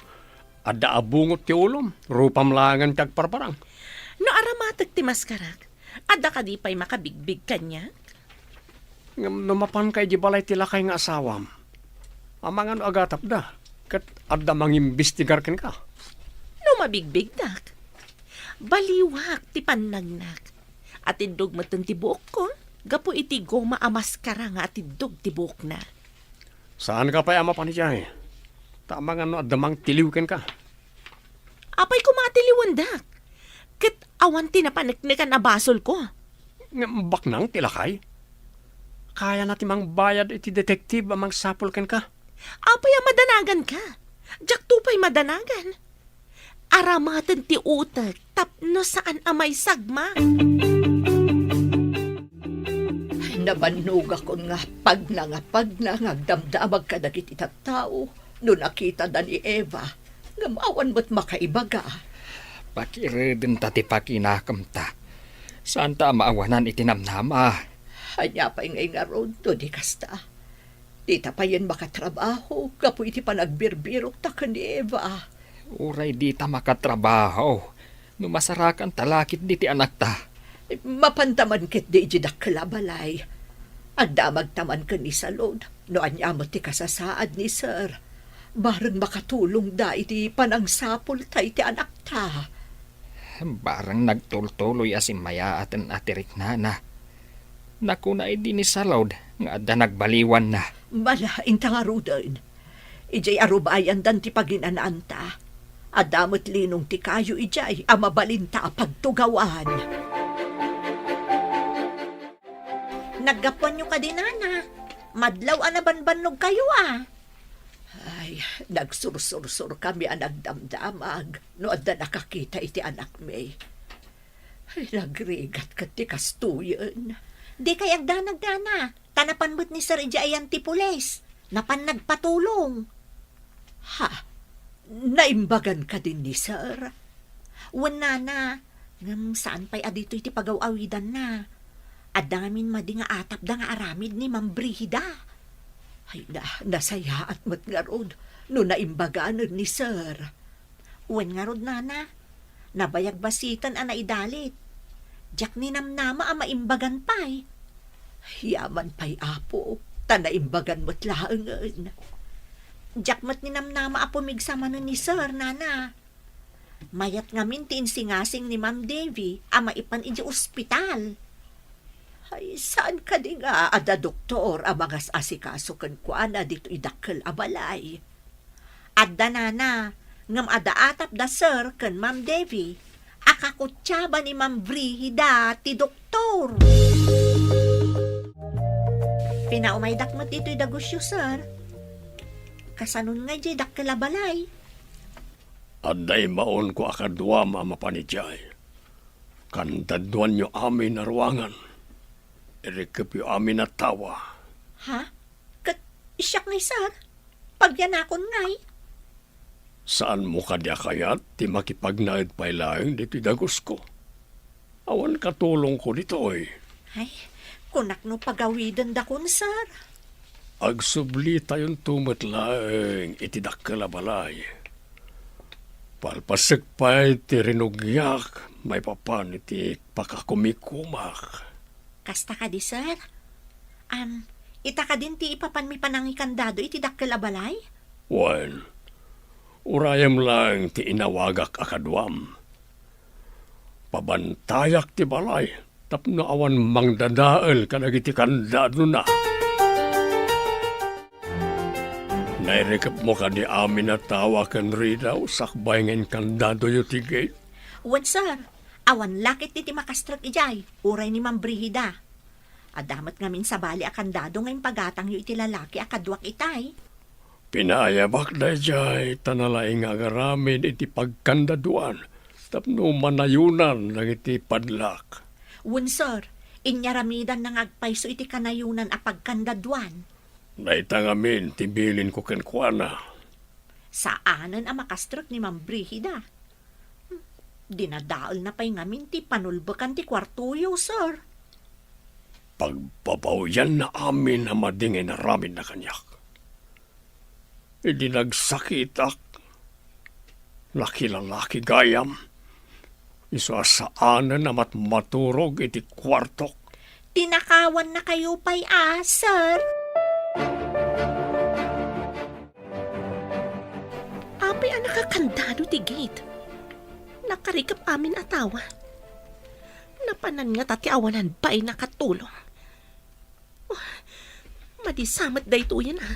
[SPEAKER 3] Ada abungot ti ulom, rupam langan tag parparang.
[SPEAKER 4] No aramatag ti maskarak, ada ka di pa'y makabigbig kanya?
[SPEAKER 3] Numapan kay di balay tila kay nga asawam. Amangan agatap da, kat ada mangimbestigar ken ka.
[SPEAKER 4] No mabigbig dak. Baliwak ti panagnak. At indog matan ti buok ko, gapo iti goma amaskara nga at indog ti buok na.
[SPEAKER 3] Saan ka pa ama panijay? Tama nga no, adamang tiliw ken ka.
[SPEAKER 4] Apay ko matiliwan dak. Kat Awan tinapaniknikan na basol ko.
[SPEAKER 3] Nga baknang tilakay. Kaya natin mang bayad iti detektive amang sapol ken ka.
[SPEAKER 4] Apay madanagan ka. Jak tupay madanagan. Aramatan ti utak tapno saan amay sagma.
[SPEAKER 5] Nabanog ako nga agdamdamag ka dagiti tattao no nakita da ni Eva. Nga maawan mo't makaibaga.
[SPEAKER 2] Pakiridin tati pakinakam ta. Saan ta maawanan itinamnama?
[SPEAKER 5] Hanya pa ngay nga ron do di kasta. Di ta pa yan makatrabaho kapo iti panagbirbirok ta ka ni Eva.
[SPEAKER 2] Uray di ta makatrabaho. Numasarakan talakit di ti anak ta.
[SPEAKER 5] Mapantaman kit di ijidak kalabalay. Agdamag taman ka ni salod. No anyamot ti kasasaad ni sir. Barang makatulong da iti panangsapol ta iti anak ta.
[SPEAKER 2] Barang nagtultuloy asim maya atin atirik na. Naku na di ni salod nga da nagbaliwan na.
[SPEAKER 5] Malain ta nga rudan. Ijay arubayan dan ti paginanaan ta. Adamot linong ti kayo ijay amabalinta pagtugawan. Naggapuan nyo ka din, Nana. Madlaw anabanbanog kayo, ah. Ay, nagsursur-sur kami ang nagdamdamag. No, adda nakakita iti anak may. Ay, nagrigat ka ti kastuyan. Di kay agdanag, Nana. Tanapan mo't ni Sir Ijayan ti pulis. Napan nagpatulong. Ha? Naimbagan ka din ni Sir? Wan, Nana. Ngam saan pa'y adito iti pagaw-awidan na. Adamin madi nga atap da nga aramid ni Ma'am Brihida. Ay nasaya at matngarod no naimbagaan ni Sir. Uwan nga rod, Nana. Nabayag basitan ang naidalit. Jak ni namnama ang maimbagan pa'y. Yaman pa'y apo. Ta naimbagan mo't laangan. Jak mat ni namnama apo migsama nun ni Sir, Nana. Mayat ngamin tinsingasing ni Ma'am Davy ang maipan iji ospital. Ay, saan ka di nga, ada doktor, ang mga asikaso kan kuana dito idakkel abalay. Adda Nana, ngam ada atap da Sir kan Ma'am Davy, akakutsaba ni Ma'am Brihida ti doktor. Pinaumaydak mo dito idagusyo, Sir. Kasanun nga di dakkel abalay.
[SPEAKER 3] Aday maon ko akadwa mapanijay. Kandaduan nyo amin na ruangan. Irikip yung amin na tawa.
[SPEAKER 5] Ha? Isyak ngay, Sir. Pagyanakon ngay.
[SPEAKER 3] Saan mo kadya kayat ti makipagnaid pa'y laing dito dagos ko? Awan katulong ko dito oy.
[SPEAKER 5] Ay, kunak no pagawidan da kun, Sir.
[SPEAKER 3] Agsubli tayon tumot laing itidakkel abalay. Palpasek pa'y ti rinugyak, may papan iti pakakumikumak.
[SPEAKER 5] Kasta ka di, Sir. Ita ka din ti ipapan mi panangikandado iti dakkel abalay?
[SPEAKER 3] Well, urayam lang ti inawagak akadwam. Pabantayak ti balay, tapno awan mangdadael kanagiti kandado na. Nairikap mo ka di amin na tawa kan rida usakbay ngayon kandado yu ti gate.
[SPEAKER 5] Wan, Sir. Awan lakit ti makastrak ijay. Uray ni Ma'am Brihida. Adamat ngamin sa bali akandado ngayon pagatang yu iti lalaki akadwak itay.
[SPEAKER 3] Pinayabak da jay tanalaing agaramid iti pagkandaduan. Tapno manayunan ng iti padlak.
[SPEAKER 5] Wan, Sir. Inyaramidan ng agpayso iti kanayunan a pagkandaduan.
[SPEAKER 3] Naitangamin tibilin ko kenkwana.
[SPEAKER 5] Saanan ang makastrak ni Ma'am Brihida? Dinadaal na pa'y ngamin ti panulbakan ti kwartuyo, Sir.
[SPEAKER 3] Pagpapawyan na amin na madingay na ramin na kanyak. Hindi nagsakitak. Laki-lalaki gayam. Isasaanan na maturog iti kwartok.
[SPEAKER 5] Tinakawan na kayo pa'y Sir.
[SPEAKER 4] Apay ang nakakandado ti gate. Nakarikap amin atawa. Napanan nga tati awanan ba'y nakatulong. Oh, madisamat da ito yan ha.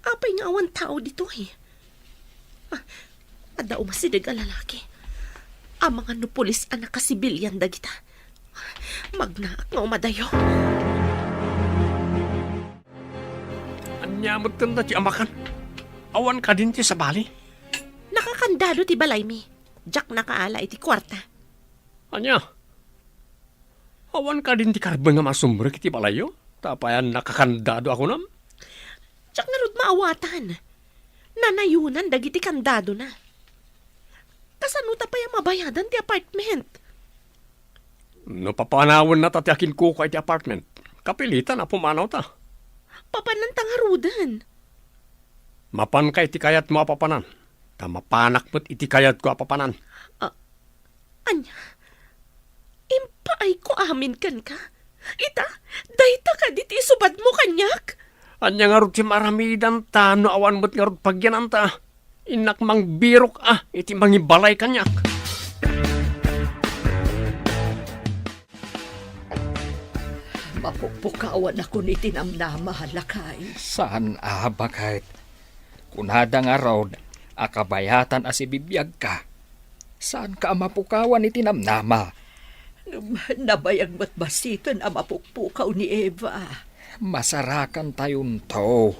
[SPEAKER 4] Apay nga awan tao dito eh. Ada umasidag a lalaki. ang mga nupulis ang nakasibilyan dagita. Magnaak nga umadayo.
[SPEAKER 3] Anyamot ka na ti amakan. Awan ka din ti sa bali.
[SPEAKER 4] Nakakandado ti balay mi. Jack nakaala iti kwarta.
[SPEAKER 3] Anya? Awan ka din ti karbang nga masumbrek ti balayo? Tapayan nakakandado ako nam?
[SPEAKER 4] Jack nga rod maawatan. Nanayunan dagiti kandado na. Kasano ta pa yung mabayadan ti apartment?
[SPEAKER 3] No papanawan na tati akin ko iti apartment. Kapilitan na pumanaw ta.
[SPEAKER 4] Papanan tangarudan.
[SPEAKER 3] Mapan ka iti kayat mo apapanan. Ta mapanak mo't iti kayat ko apapanan.
[SPEAKER 4] Anya, impaay ko amin kan ka. Ita, dayta ka diti subad mo kanyak.
[SPEAKER 3] Anya nga rod ti maramidan ta, no awan mo't nga rod pagyanan ta. Inak mang birok iti mangibalay kanyak.
[SPEAKER 5] Mapupukawan ako ni tinamnama halakay.
[SPEAKER 2] Saan bakit? Kunada nga raw, akabayatan as ibibiyag ka. Saan ka mapukawan ni tinamnama?
[SPEAKER 5] Nabayag mo't basiton ang mapuppukaw ni Eva.
[SPEAKER 2] Masarakan tayon to.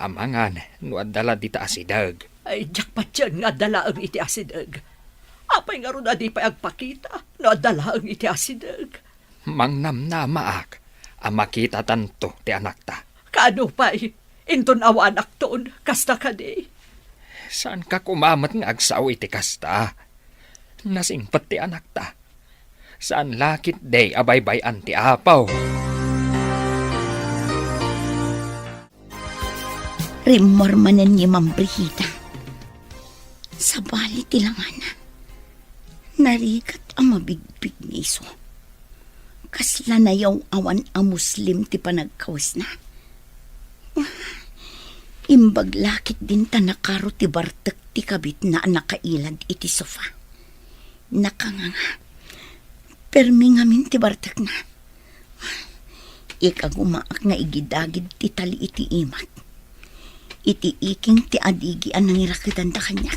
[SPEAKER 2] Amangan, no adala dita asidag.
[SPEAKER 5] Ay, jakpat yan nga dala ang iti asidag. Apay nga ron adi pa agpakita, no dala ang iti asidag.
[SPEAKER 2] Mangnamnamaak, ang makita tanto ti anak ta.
[SPEAKER 5] Kano pa'y, inton awa anak toon, kasta ka di.
[SPEAKER 2] Saan ka kumamat nga agsaw iti kasta? Nasingpat ti anak ta. Saan lakit day abaybay anti apaw?
[SPEAKER 7] Rimormanan ni Ma'am Brigida. Sa bali tilanganan. Narigat ang mabigbig ni iso. Kasla na yung awan ang Muslim ti panagkawas na. Imbag lakit din ta nakaro ti bartek ti kabit na nakailad iti sofa. Nakanganga. Permi ngamin ti bartek na. Ikagumaak nga igidagid ti tali iti imat. Iti iking ti adigi ang nangirakitan ta kanyak.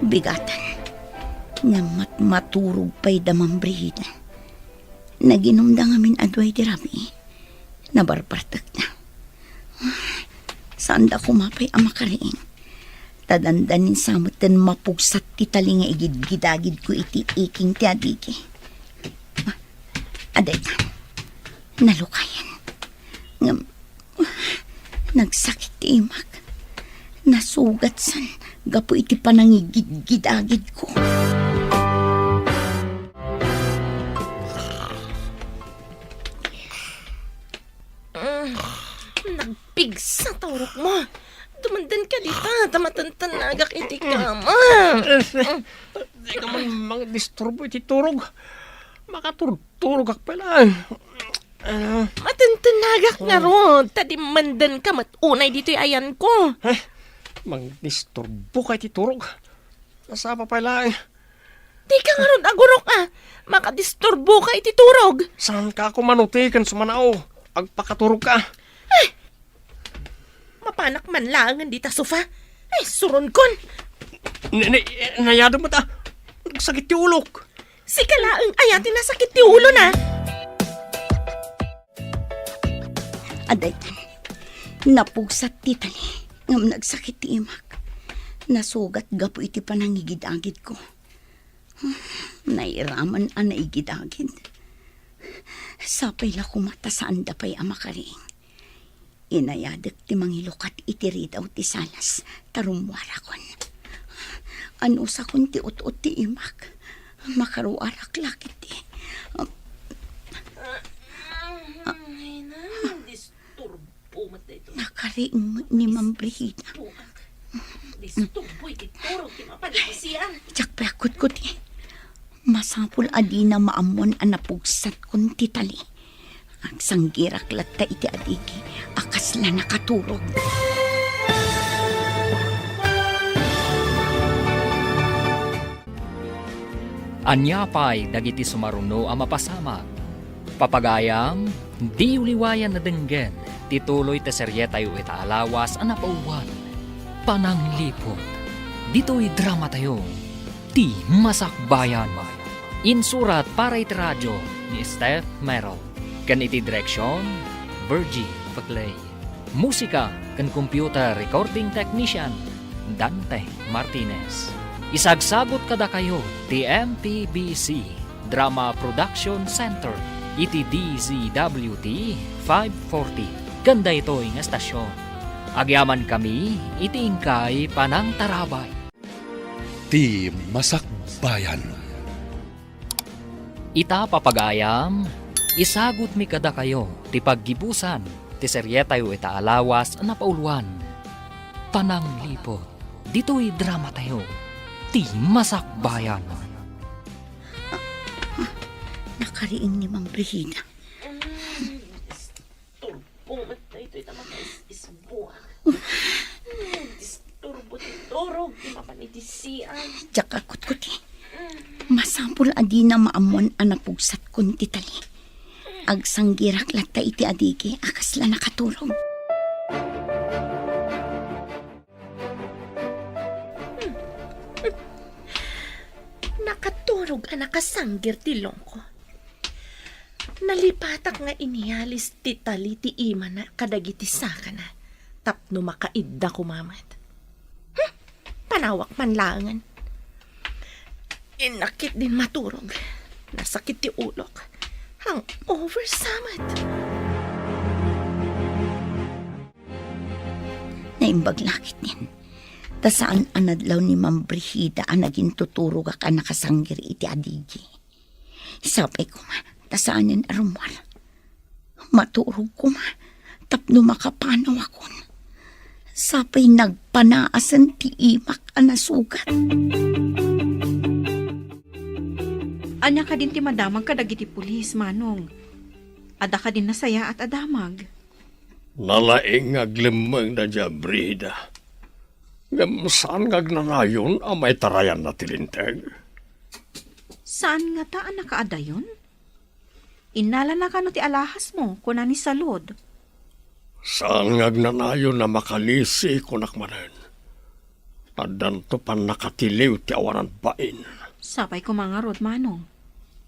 [SPEAKER 7] Bigatan. Nga maturog pa'y damang Brigida. Naginom da ngamin adway ti rabi. Nabarpartak na. Saan da kumapay ang makariing. Tadandanin samot den mapugsat ti tali nga igid-gidagid ko iti iking ti adigi. Aday na. Nalukayan. Nagsakit ti imak. Nasugat san. Gapo iti panangigid-gidagid ko.
[SPEAKER 4] Nagpigsa taurok mo. Dumandan ka dita. Tamatantanagak iti kama.
[SPEAKER 3] Di ka man mga disturbo iti turog. Makaturog ak pala.
[SPEAKER 4] Matantanagak nga ron. Tadimandan ka matunay dito ayan ko.
[SPEAKER 3] Mang disturbo ka iti turog. Nasapa pala.
[SPEAKER 4] Di ka nga ron agurok Makadisturbo ka iti turog.
[SPEAKER 3] Saan ka ako manutikan sumanaw? Agpakaturog ka.
[SPEAKER 4] Mapanak man langan dita sofa. Ay, suron kon.
[SPEAKER 3] Nayado mo ta. Nagsakit ti ulok.
[SPEAKER 4] Si kalaang ayatin na sakit ti ulo na.
[SPEAKER 7] Aday, napugsat ti tali. Ngam nagsakit ti imak. Nasugat gapo iti panangigid-agid ko. Nairaman ang naigid-agid. Sapay la kumata saan da pa'y amakaring. Inayadak ti mangilukat iti ridaw ti salas. Tarumwara kon. Ano sa kun ti ut-ut ti imak. Makaruarak lakit ti.
[SPEAKER 4] Disturbo mat dito.
[SPEAKER 7] Nakariing ni Ma'am Brigida.
[SPEAKER 4] Disturbo iti turog. Ti mapadipasiyan.
[SPEAKER 7] Tsak payakot ko ti. Masapul adi na maamon ang napugsat kun ti tali. Ang sanggirak latta iti adigi. Akas la nakaturog.
[SPEAKER 2] Anyapay dagiti sumaruno ang mapasama. Papagayam, di uliwayan na denggen, tituloy te seryeta yu ita alawas ang napauwan. Pananglipot. Dito'y drama tayo. Ti Masakbayan. Insurat para iti radyo ni Steph Merrill. Kan iti direksyon, Virgie Paclay. Musika kan computer recording technician, Dante Martinez. Isagsagot kada kayo ti MPBC Drama Production Center iti DZWT 540. Ganda ito'y nga estasyon. Agyaman kami iti ingkay Panang Tarabay.
[SPEAKER 1] Ti Masakbayan.
[SPEAKER 2] Ita papagayam, isagot mi kada kayo ti paggibusan ti seryetayo ita alawas na pauluan. Pananglipot. Dito'y drama tayo. Ti Masakbayan.
[SPEAKER 7] Nakariing ni Mang Brihida.
[SPEAKER 4] Turbong at ito'y tamang isbuang. Turbo-turog, di mapanitisian.
[SPEAKER 7] Tsaka kutkuti. Masapul adi na maamuan anapugsat kun titali. Agsanggirak latta iti adigi akas la nakaturog.
[SPEAKER 4] Nakaturog ang nakasanggir ti longko. Nalipatak nga inialis ti tali ti ima na kadagiti saka na. Tapno makaidda kumamat. Panawak man langan. Inakit din maturog. Nasakit ti ulok. Hang oversamat.
[SPEAKER 7] Naimbag lakit din. Ta saan anadlaw ni Mang Brihida ang naging tuturog ka nakasanggir iti adigi. Sabay ko ma, ta saanin arumwal. Maturog ko ma, tapno makapanaw akon. Sabay nagpanaasan ti imak ang nasugat.
[SPEAKER 6] Anya ka din ti madamag kadagiti pulis, Manong. Ada ka din nasaya at adamag.
[SPEAKER 3] Nalaing aglimang na dya, Brihida. Saan ngagnanayon ang may tarayan na tilinteg?
[SPEAKER 6] Saan nga taan nakaada yun? Inala na ka no ti alahas mo, kuna ni salod.
[SPEAKER 3] Saan ngagnanayon na makalisi kunakmanan? Adanto pan nakatiliw ti awanan pain.
[SPEAKER 6] Sapay ko mga rod, Manong.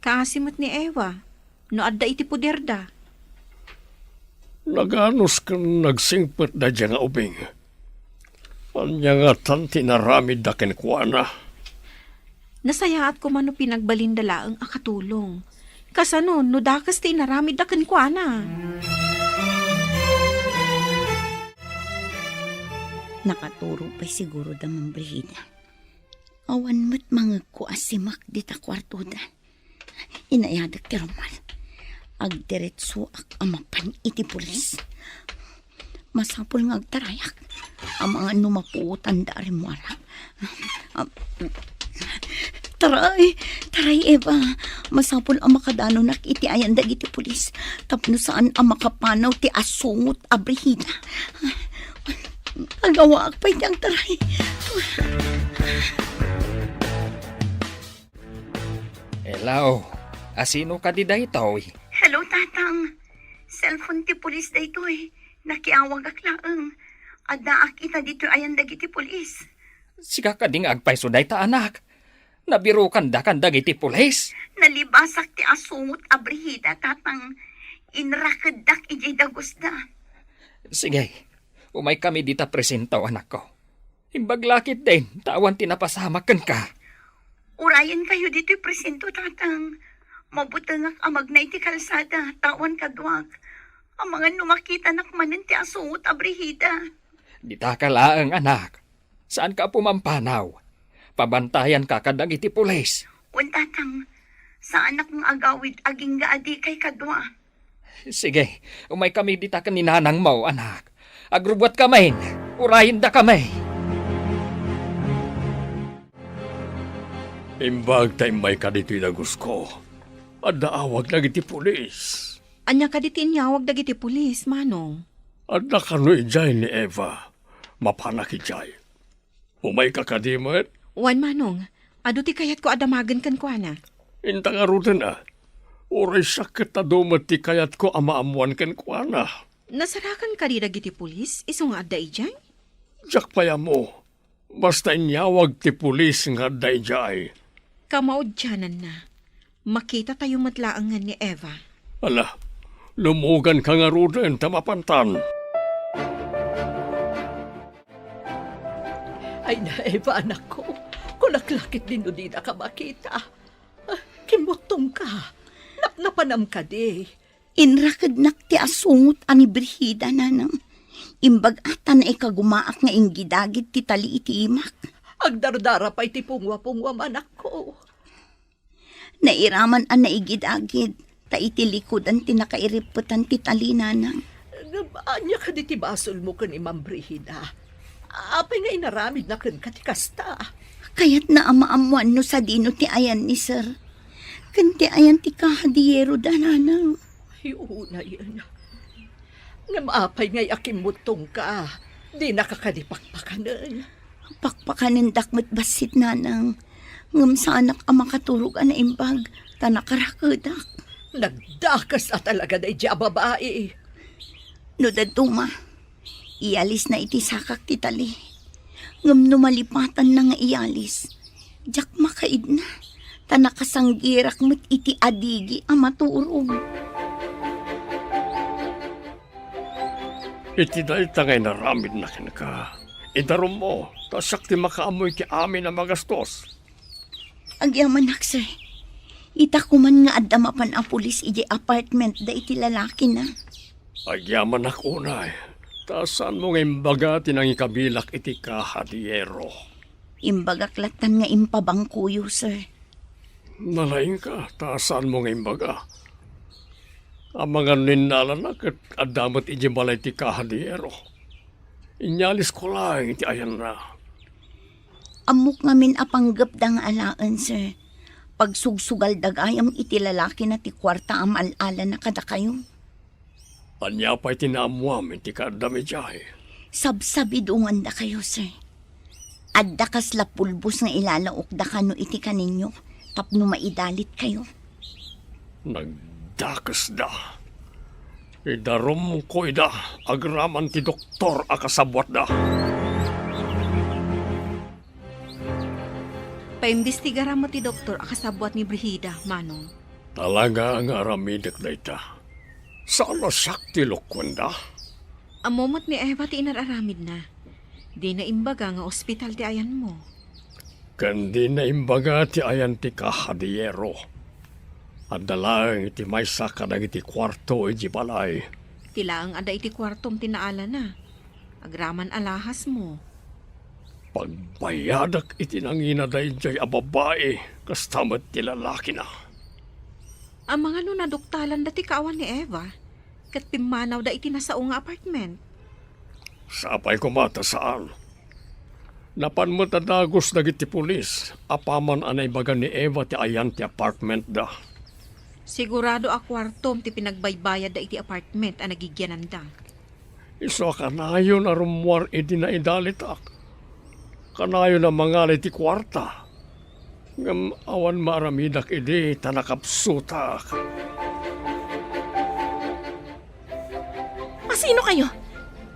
[SPEAKER 6] Kaasimot ni Eva, no adda iti puderda.
[SPEAKER 3] Naganos kang nagsingpet da dya nga ubing. Anya nga tan tinaramid da kenkwana.
[SPEAKER 6] Nasayaat ko man no pinagbalindalaang akatulong. Kasano, no dakas ti naramid da kenkwana.
[SPEAKER 7] Nakaturo pa'y siguro da Mang Brihida. Awan mo't mga kuasimak di ta kwartudan. Inayadak ti Romal. Agdiretso ak amapan iti pulis. Masapul nga agtarayak. Ang mga numapuutan da rin wala. Taray Eva. Masapul ang makadano nak iti ayan da iti pulis. Tapno saan ang makapanaw ti asungot a Brihida. Agawa ak pa'y ang taray.
[SPEAKER 2] Hello, asino ka di daytoy?
[SPEAKER 7] Hello, tatang. Cellphone ti pulis da ito eh. Nakiawag ak laang. Ada ak ita dito ayan dagiti pulis.
[SPEAKER 2] Siga ka ding agpayso dayta anak. Nabiro kanda dagiti pulis.
[SPEAKER 7] Nalibasak ti asungot a Brihida, tatang. Inrakadak ijay dagusda.
[SPEAKER 2] Sige, umay kami dita presentaw anak ko. Imbaglakit din, tawan tinapasamakan ka.
[SPEAKER 7] Urayan kayo dito'y presento, tatang. Mabutangak amag na iti kalsada, tawan kadwag. Ang mga numakita nakmanan ti asungot a Brihida.
[SPEAKER 2] Dita ka laang anak. Saan ka pumampanaw? Pabantayan ka kadag iti pulis.
[SPEAKER 7] Wan, tatang. Sa anak ng agawid aging gaadi kay kadwa.
[SPEAKER 2] Sige, umay kami dita ka ni nanang mo, anak. Agrubot kami, urayin da kami.
[SPEAKER 3] Imbag tayo may kadito'y nagus ko. Adaawag na giti pulis.
[SPEAKER 6] Anya ka di tinyawag dagiti pulis, Manong.
[SPEAKER 3] Ada kano ijay ni Eva. Mapanak ijay. Umay kakadimat.
[SPEAKER 6] Wan, Manong. Ado ti kayat ko adamagan kan ko, ana.
[SPEAKER 3] Intang arutan na. Uray sakit na dumat ti kayat ko amaamuan kan kuana.
[SPEAKER 6] Nasarakan ka di dagiti pulis, iso nga adda ijay?
[SPEAKER 3] Jak paya mo, basta inyawag ti pulis nga dayjay.
[SPEAKER 6] Kamaudyanan na. Makita tayo matlaangan ni Eva.
[SPEAKER 3] Ala, lumugan ka nga ruden tamapantan.
[SPEAKER 5] Ay na, Eva, anak ko. Kulaklakit din no di na ka makita. Kimutong ka. Napanam ka di.
[SPEAKER 7] Inrakad nak ti asungot ani Brihida nanang. Imbag ata na ikagumaak nga inggidagit ti tali iti imak.
[SPEAKER 5] Agdardara pa iti pungwa-pungwa manak ko.
[SPEAKER 7] Nairaman ang naigidagid. Ta iti likodan ti nakairiputan ti tali nanang.
[SPEAKER 5] Anya ka di ti basol mo ka ni Ma'am Brihida. Apay nga inaramid na kan katikasta.
[SPEAKER 7] Kaya't naamaamuan no sa dino ti ayan ni sir. Kanti ayan ti kahadiyero da nanang.
[SPEAKER 5] Ay, una yan. Nga maapay nga'y akimutong ka. Di nakakadipakpakanan.
[SPEAKER 7] Pakpakanin dakmat basit nanang. Ngam sa anak ang makaturog na imbag. Tanakarakudak.
[SPEAKER 5] Nagdakas na talaga na iti babae.
[SPEAKER 7] No daduma. Iyalis na iti sakak ti tali. Ngam numalipatan na nga iyalis. Jak makaid na. Tanakasanggirak met iti adigi ang maturog.
[SPEAKER 3] Iti dahil tangay naramid na ka. Idarom mo, tasak ti makaamoy ki amin na magastos.
[SPEAKER 7] Agyaman nak sir. Itakuman nga adamapan ang pulis iti apartment da iti lalaki na.
[SPEAKER 3] Agyaman ak unay, tasan mo nga imbaga tinang ikabilak iti kahadiyero.
[SPEAKER 7] Imbagaklatan nga impabangkuyo sir.
[SPEAKER 3] Nalaing ka, tasan mo nga imbaga. Ang mga ninalanak at adamat iti balay ti kahadiyero. Inyalis ko lang iti ayan na.
[SPEAKER 7] Amok ngamin apanggap da nga alaan sir. Pagsugsugal dagayam iti lalaki na ti kwarta am alala na kada kayo.
[SPEAKER 3] Anya pa'y tinaamuam iti kadami jahe.
[SPEAKER 7] Sabsabidungan da kayo sir. Adda kas lapulbos nga ilalaok da kano iti kaninyo. Tapno maidalit kayo.
[SPEAKER 3] Nagdakas da. Idarom ko ida, agraman ti doktor akasabwat da.
[SPEAKER 6] Paimbestigara mo ti doktor akasabwat ni Brihida, Manong.
[SPEAKER 3] Talaga ang aramidak da ita. Saan sakti lokwanda?
[SPEAKER 6] Amomot ni Eva ti inararamid na. Di na imbaga nga ospital ti ayan mo.
[SPEAKER 3] Kandi na imbaga ti ayan ti kahadiyero. At dalang iti may sakadag iti kwarto iti balay.
[SPEAKER 6] Tilaang ada iti kwartom tinaala na. Agraman alahas mo.
[SPEAKER 3] Pagbayadak iti nangina dahi jay ababae, kastamat ti lalaki na.
[SPEAKER 6] Ang mga naduktalan dati kaawan ni Eva. Kat pimanaw da iti nasao nga apartment.
[SPEAKER 3] Sapay ko mata saan. Napan mo tadagos dagiti pulis, apaman anay baga ni Eva ti ayan ti apartment da.
[SPEAKER 6] Sigurado a kwartom ti pinagbaybayad da iti apartment ang nagigyanan da.
[SPEAKER 3] Iso kanayo na rumwar iti na idalitak. Kanayo na mangalay ti kwarta. Ngam awan maramidak iti tanakapsutak.
[SPEAKER 4] Masino kayo?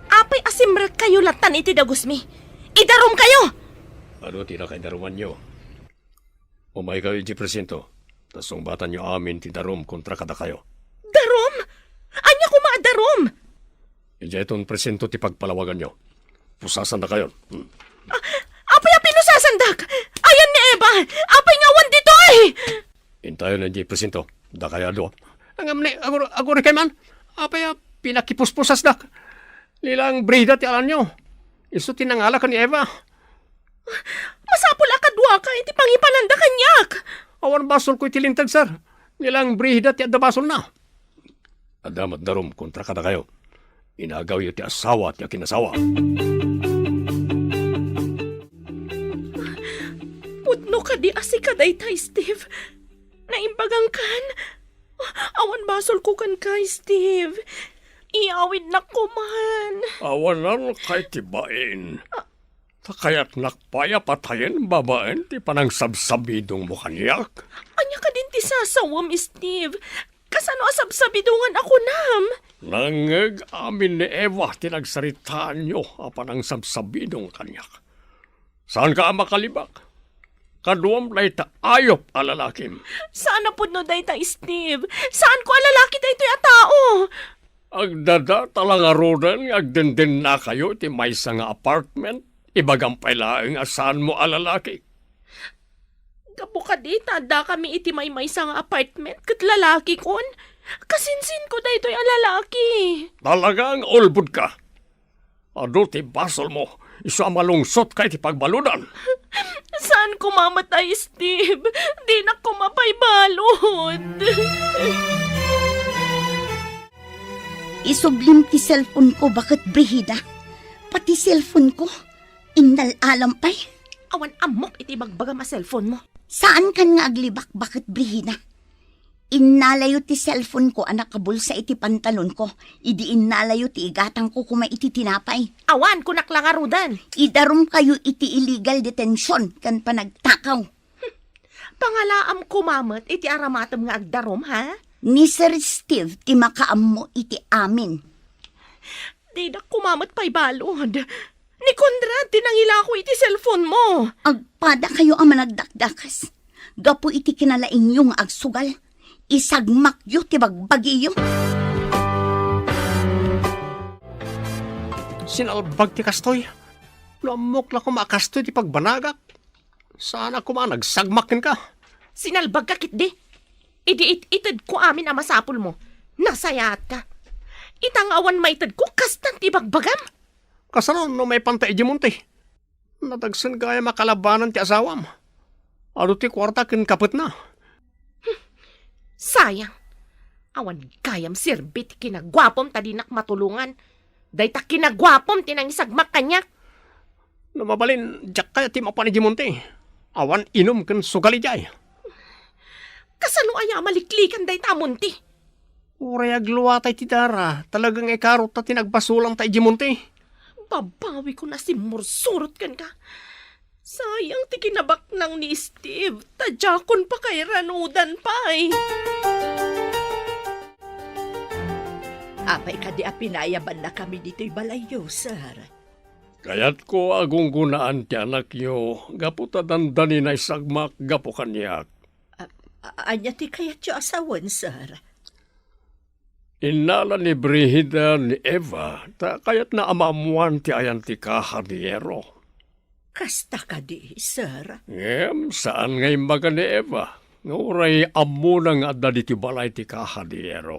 [SPEAKER 4] Apay asimrek kayo latan iti dagusmi. Idarom kayo!
[SPEAKER 3] Ano tinakaidaruman nyo? Umay kayo iti presento. Tasong batan nyo amin ti darom kontra kada kayo.
[SPEAKER 4] Darom? Anya ko darom?
[SPEAKER 3] Ija itong presento ti pagpalawagan nyo. Pusasan na kayo.
[SPEAKER 4] Apay a pinusasandak! Ayan ni Eva! Apay nga wan dito eh!
[SPEAKER 3] Intayo na iti presento. Da kaya do. Angam ni, agor kay man. Apay pinakipuspusas dak. Nilang Brihida ti alan nyo. Iso tinangala ka ni Eva.
[SPEAKER 4] Masapul akadwa ka iti pangipalanda kanyak!
[SPEAKER 3] Awan basol ko itilintag, sir. Nilang Brihida ti adda basol na. Adamat darom kontra kada kayo. Inagaw yu ti asawa at kinasawa.
[SPEAKER 4] Pudno ka di asikaday tay, Steve. Naimbagang kan. Awan basol ko kan kay, Steve. Iawid na ko man.
[SPEAKER 3] Awanan kay tibain. Kaya't nakpaya patayin babaen ti panang sabsabidong mo kanyak.
[SPEAKER 4] Anya ka din ti sasawam, Steve. Kasano asabsabidungan ako nam?
[SPEAKER 3] Nangag amin ni Eva tinagsaritaan nyo apan ang sabsabinong kanyak. Saan ka makalibak? Kaduam na ita ayop alalakim.
[SPEAKER 4] Sana po no dayta Steve. Saan ko alalaki daytoy a tao?
[SPEAKER 3] Agdada talaga rodan agdenden na kayo ti may nga apartment. Ibagang pailaeng asaan mo alalaki.
[SPEAKER 4] Kapo ka di, tada kami iti may nga apartment kat lalaki kon. Kasinsin ko daytoy a lalaki.
[SPEAKER 3] Talagang ulbud ka. Ado ti basol mo. Isa malungsot kay ti pagbaludan.
[SPEAKER 4] Saan ko mamatay, Steve? Di na ko mapaybalod.
[SPEAKER 7] Isublim ti cellphone ko, bakit Brihida? Pati cellphone ko, inalalampay.
[SPEAKER 4] Awan amok iti bagbaga ma cellphone mo.
[SPEAKER 7] Saan kan nga aglibak, bakit Brihida? Inalayo ti cellphone ko, anak kabulsa iti pantalon ko. Idi inalayo ti igatang ko kuma iti tinapay.
[SPEAKER 4] Awan ko naklangarudan.
[SPEAKER 7] Idarum kayo iti illegal detention kan panagtakaw.
[SPEAKER 4] Pangalaam ko mamot iti aramatam nga agdarom, ha?
[SPEAKER 7] Ni Sir Steve ti makaam mo iti amin.
[SPEAKER 4] Di na kumamot pa'y balod. Ni Conrad, tinangila ko iti cellphone mo.
[SPEAKER 7] Agpada kayo ang managdakdakas. Gapo iti kinalaing yung agsugal. Isagmak yu ti bagbagi yu.
[SPEAKER 3] Sinalbag ti kastoy. Lamok la ko makastoy ti pagbanagak. Sana ko nagsagmakin ka.
[SPEAKER 4] Sinalbag ka kit di. Idi-itid ko amin ang masapul mo. Nasayat ka. Itangawan maitid ko kastan ti bagbagam.
[SPEAKER 3] Kasano no may pantay di munti. Nadagsan kaya makalabanan ti asawam. Ado ti kwarta kin kapit na.
[SPEAKER 4] Sayang. Awan kayam sirbit kinagwapom tadinak matulungan. Dayta kinagwapom tinang isagmak kanyak.
[SPEAKER 3] Namabalin, jak kaya ti mapani di munti. Awan inom kin sugali jay.
[SPEAKER 4] Kasano aya maliklikan dayta munti.
[SPEAKER 3] Uray agluwa tay ti dara. Talagang ikarot ta tinagbasulang tay di munti.
[SPEAKER 4] Babawi ko na si Mursurot kan ka. Sayang ti kinabak nang ni Steve. Tadjakon pa kay ranudan pa eh.
[SPEAKER 5] Apay ka di apinayaban na kami dito'y balayo, sir.
[SPEAKER 3] Kaya't ko agunggunaan ti anak yo. Gapu ta dandani na isagmak gapu kanyak.
[SPEAKER 5] Anya ti kayat yung asawan, sir.
[SPEAKER 3] Inala ni Brihida ni Eva, ta kayat na amamuan ti ayan ti kahadiyero.
[SPEAKER 5] Kasta ka di, sir.
[SPEAKER 3] Saan ngay maga ni Eva? Nguray amu na nga dali ti balay ti kahadiyero.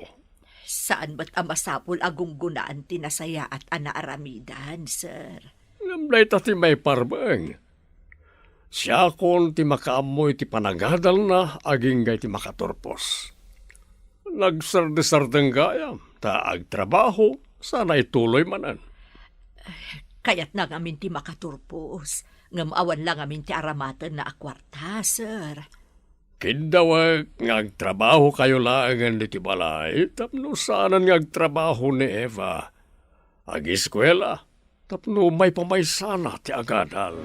[SPEAKER 5] Saan ba't amasapul agunggunaan tinasaya at anaaramidan, sir?
[SPEAKER 3] Ngamlay ta ti may parbeng. Siya kon ti makaamoy ti panagadal na, aging gay ti makatorpos. Nagsardesardeng gayam, ta agtrabaho, sana ituloy manan.
[SPEAKER 5] Kaya't na ngamin ti makaturpos. Ngamawan lang ngamin ti aramatan na akwarta, sir.
[SPEAKER 3] Kindawag ngagtrabaho kayo laangan ni ti balay, tapno saanan ngagtrabaho ni Eva. Ag-eskwela, tapno may pamaysana ti agadal.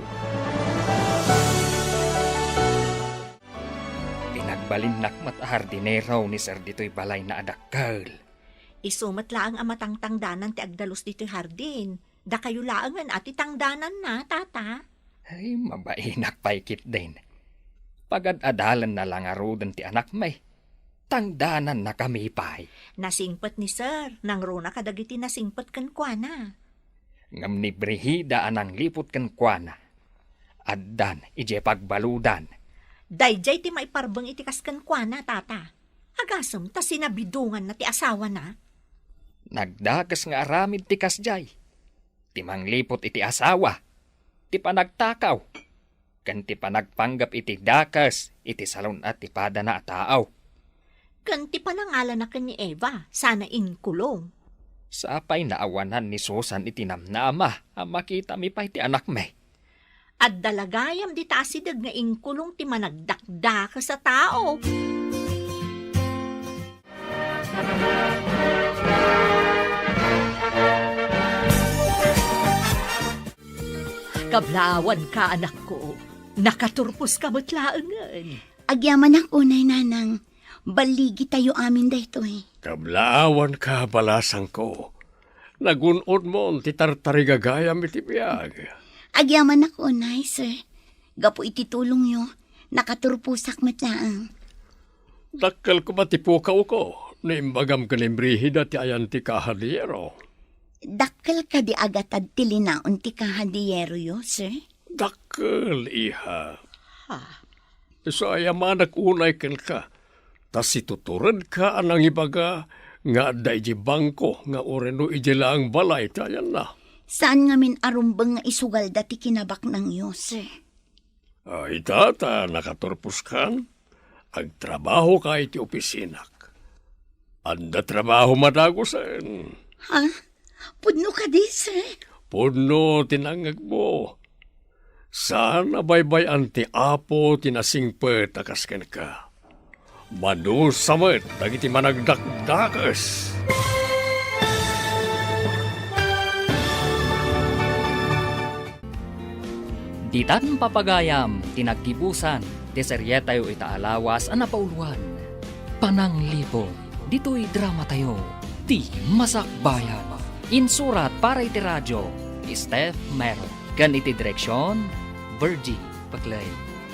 [SPEAKER 2] Pinagbalinnak hardinero ni Sir dito'y balay na adakkel.
[SPEAKER 5] Isumat laang ang matangtangdanan ti agdalos dito'y hardin. Da kayo laangan at itangdanan na, tata.
[SPEAKER 2] Ay, mabainak paikit din. Pagad-adalan na lang arudan ti anak may. Tangdanan na kami pay.
[SPEAKER 5] Nasingpot ni sir, nang runa kadagiti nasingpot kan kuana.
[SPEAKER 2] Ngam ni Brihida anang lipot kan kuana. Addan, ije pagbaludan.
[SPEAKER 5] Dayjay ti maiparbang itikas kan kuana, tata. Agasam ta sinabidungan na ti asawa na.
[SPEAKER 2] Nagdakas nga aramid ti kasjay. Timang lipot iti asawa. Ti panagtakaw. Kan ti panagpanggap iti dakas, iti salon at ti pada na ataaw.
[SPEAKER 5] Kanti pa nangalan na ni Eva, sana inkulong.
[SPEAKER 2] Sapay naawanan ni Susan iti namnama, ang makita mi pa iti anak me.
[SPEAKER 5] At dalagayam di tasidag nga inkulong ti managdakdaka sa tao. Kablawan ka, anak ko. Nakaturpos ka mo't laangan.
[SPEAKER 7] Agyaman ako, nay nanang. Baligi tayo amin dayto eh.
[SPEAKER 3] Kablaawan ka balasang ko. Nagunod mo ti tartarigagayam iti biyag.
[SPEAKER 7] Agyaman ako, nay, sir. Gapo iti tulong yo. Nakaturpusak matlaang.
[SPEAKER 3] Dakkel ko matipukaw ko. Naimbagam ka ni Brihida ti ayan ti kahadiyero.
[SPEAKER 7] Dakkel ka di agatad tilinaon ti kahadiyero yo, sir.
[SPEAKER 3] Dakkel, iha. So ayaman unay ken ka. Tas ituturad ka anang ibaga nga da iji bangko nga oreno iji laang balay tayan na.
[SPEAKER 7] Saan nga min arumbang nga isugal dati kinabak ng yo, sir?
[SPEAKER 3] Ay tata, nakaturpus kan. Agtrabaho ka iti opisinak. Anda trabaho madagosan.
[SPEAKER 7] Ha? Pudno ka di, sir?
[SPEAKER 3] Puno tinangag mo. Sana baybay anti apo tinasingpet akasken ka. Manu samet dagiti managdakdakas.
[SPEAKER 2] Ditan papagayam, tinagkibusan, ti seryetayo itaalawas ang napauluan. Pananglipo, dito'y drama tayo, ti masakbayan. Insurat para iti radyo, Steph Meron. Kan iti direksyon, Virgie Paclay.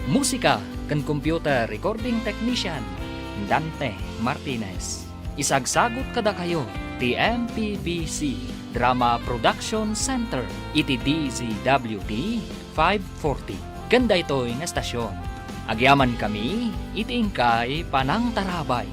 [SPEAKER 2] Musika, kan computer recording technician, Dante Martinez. Isagsagot kada kayo, ti MPBC Drama Production Center, iti DZWT 540. Ganda ito'y nga estasyon. Agyaman kami, iti ingkay Panang Tarabay.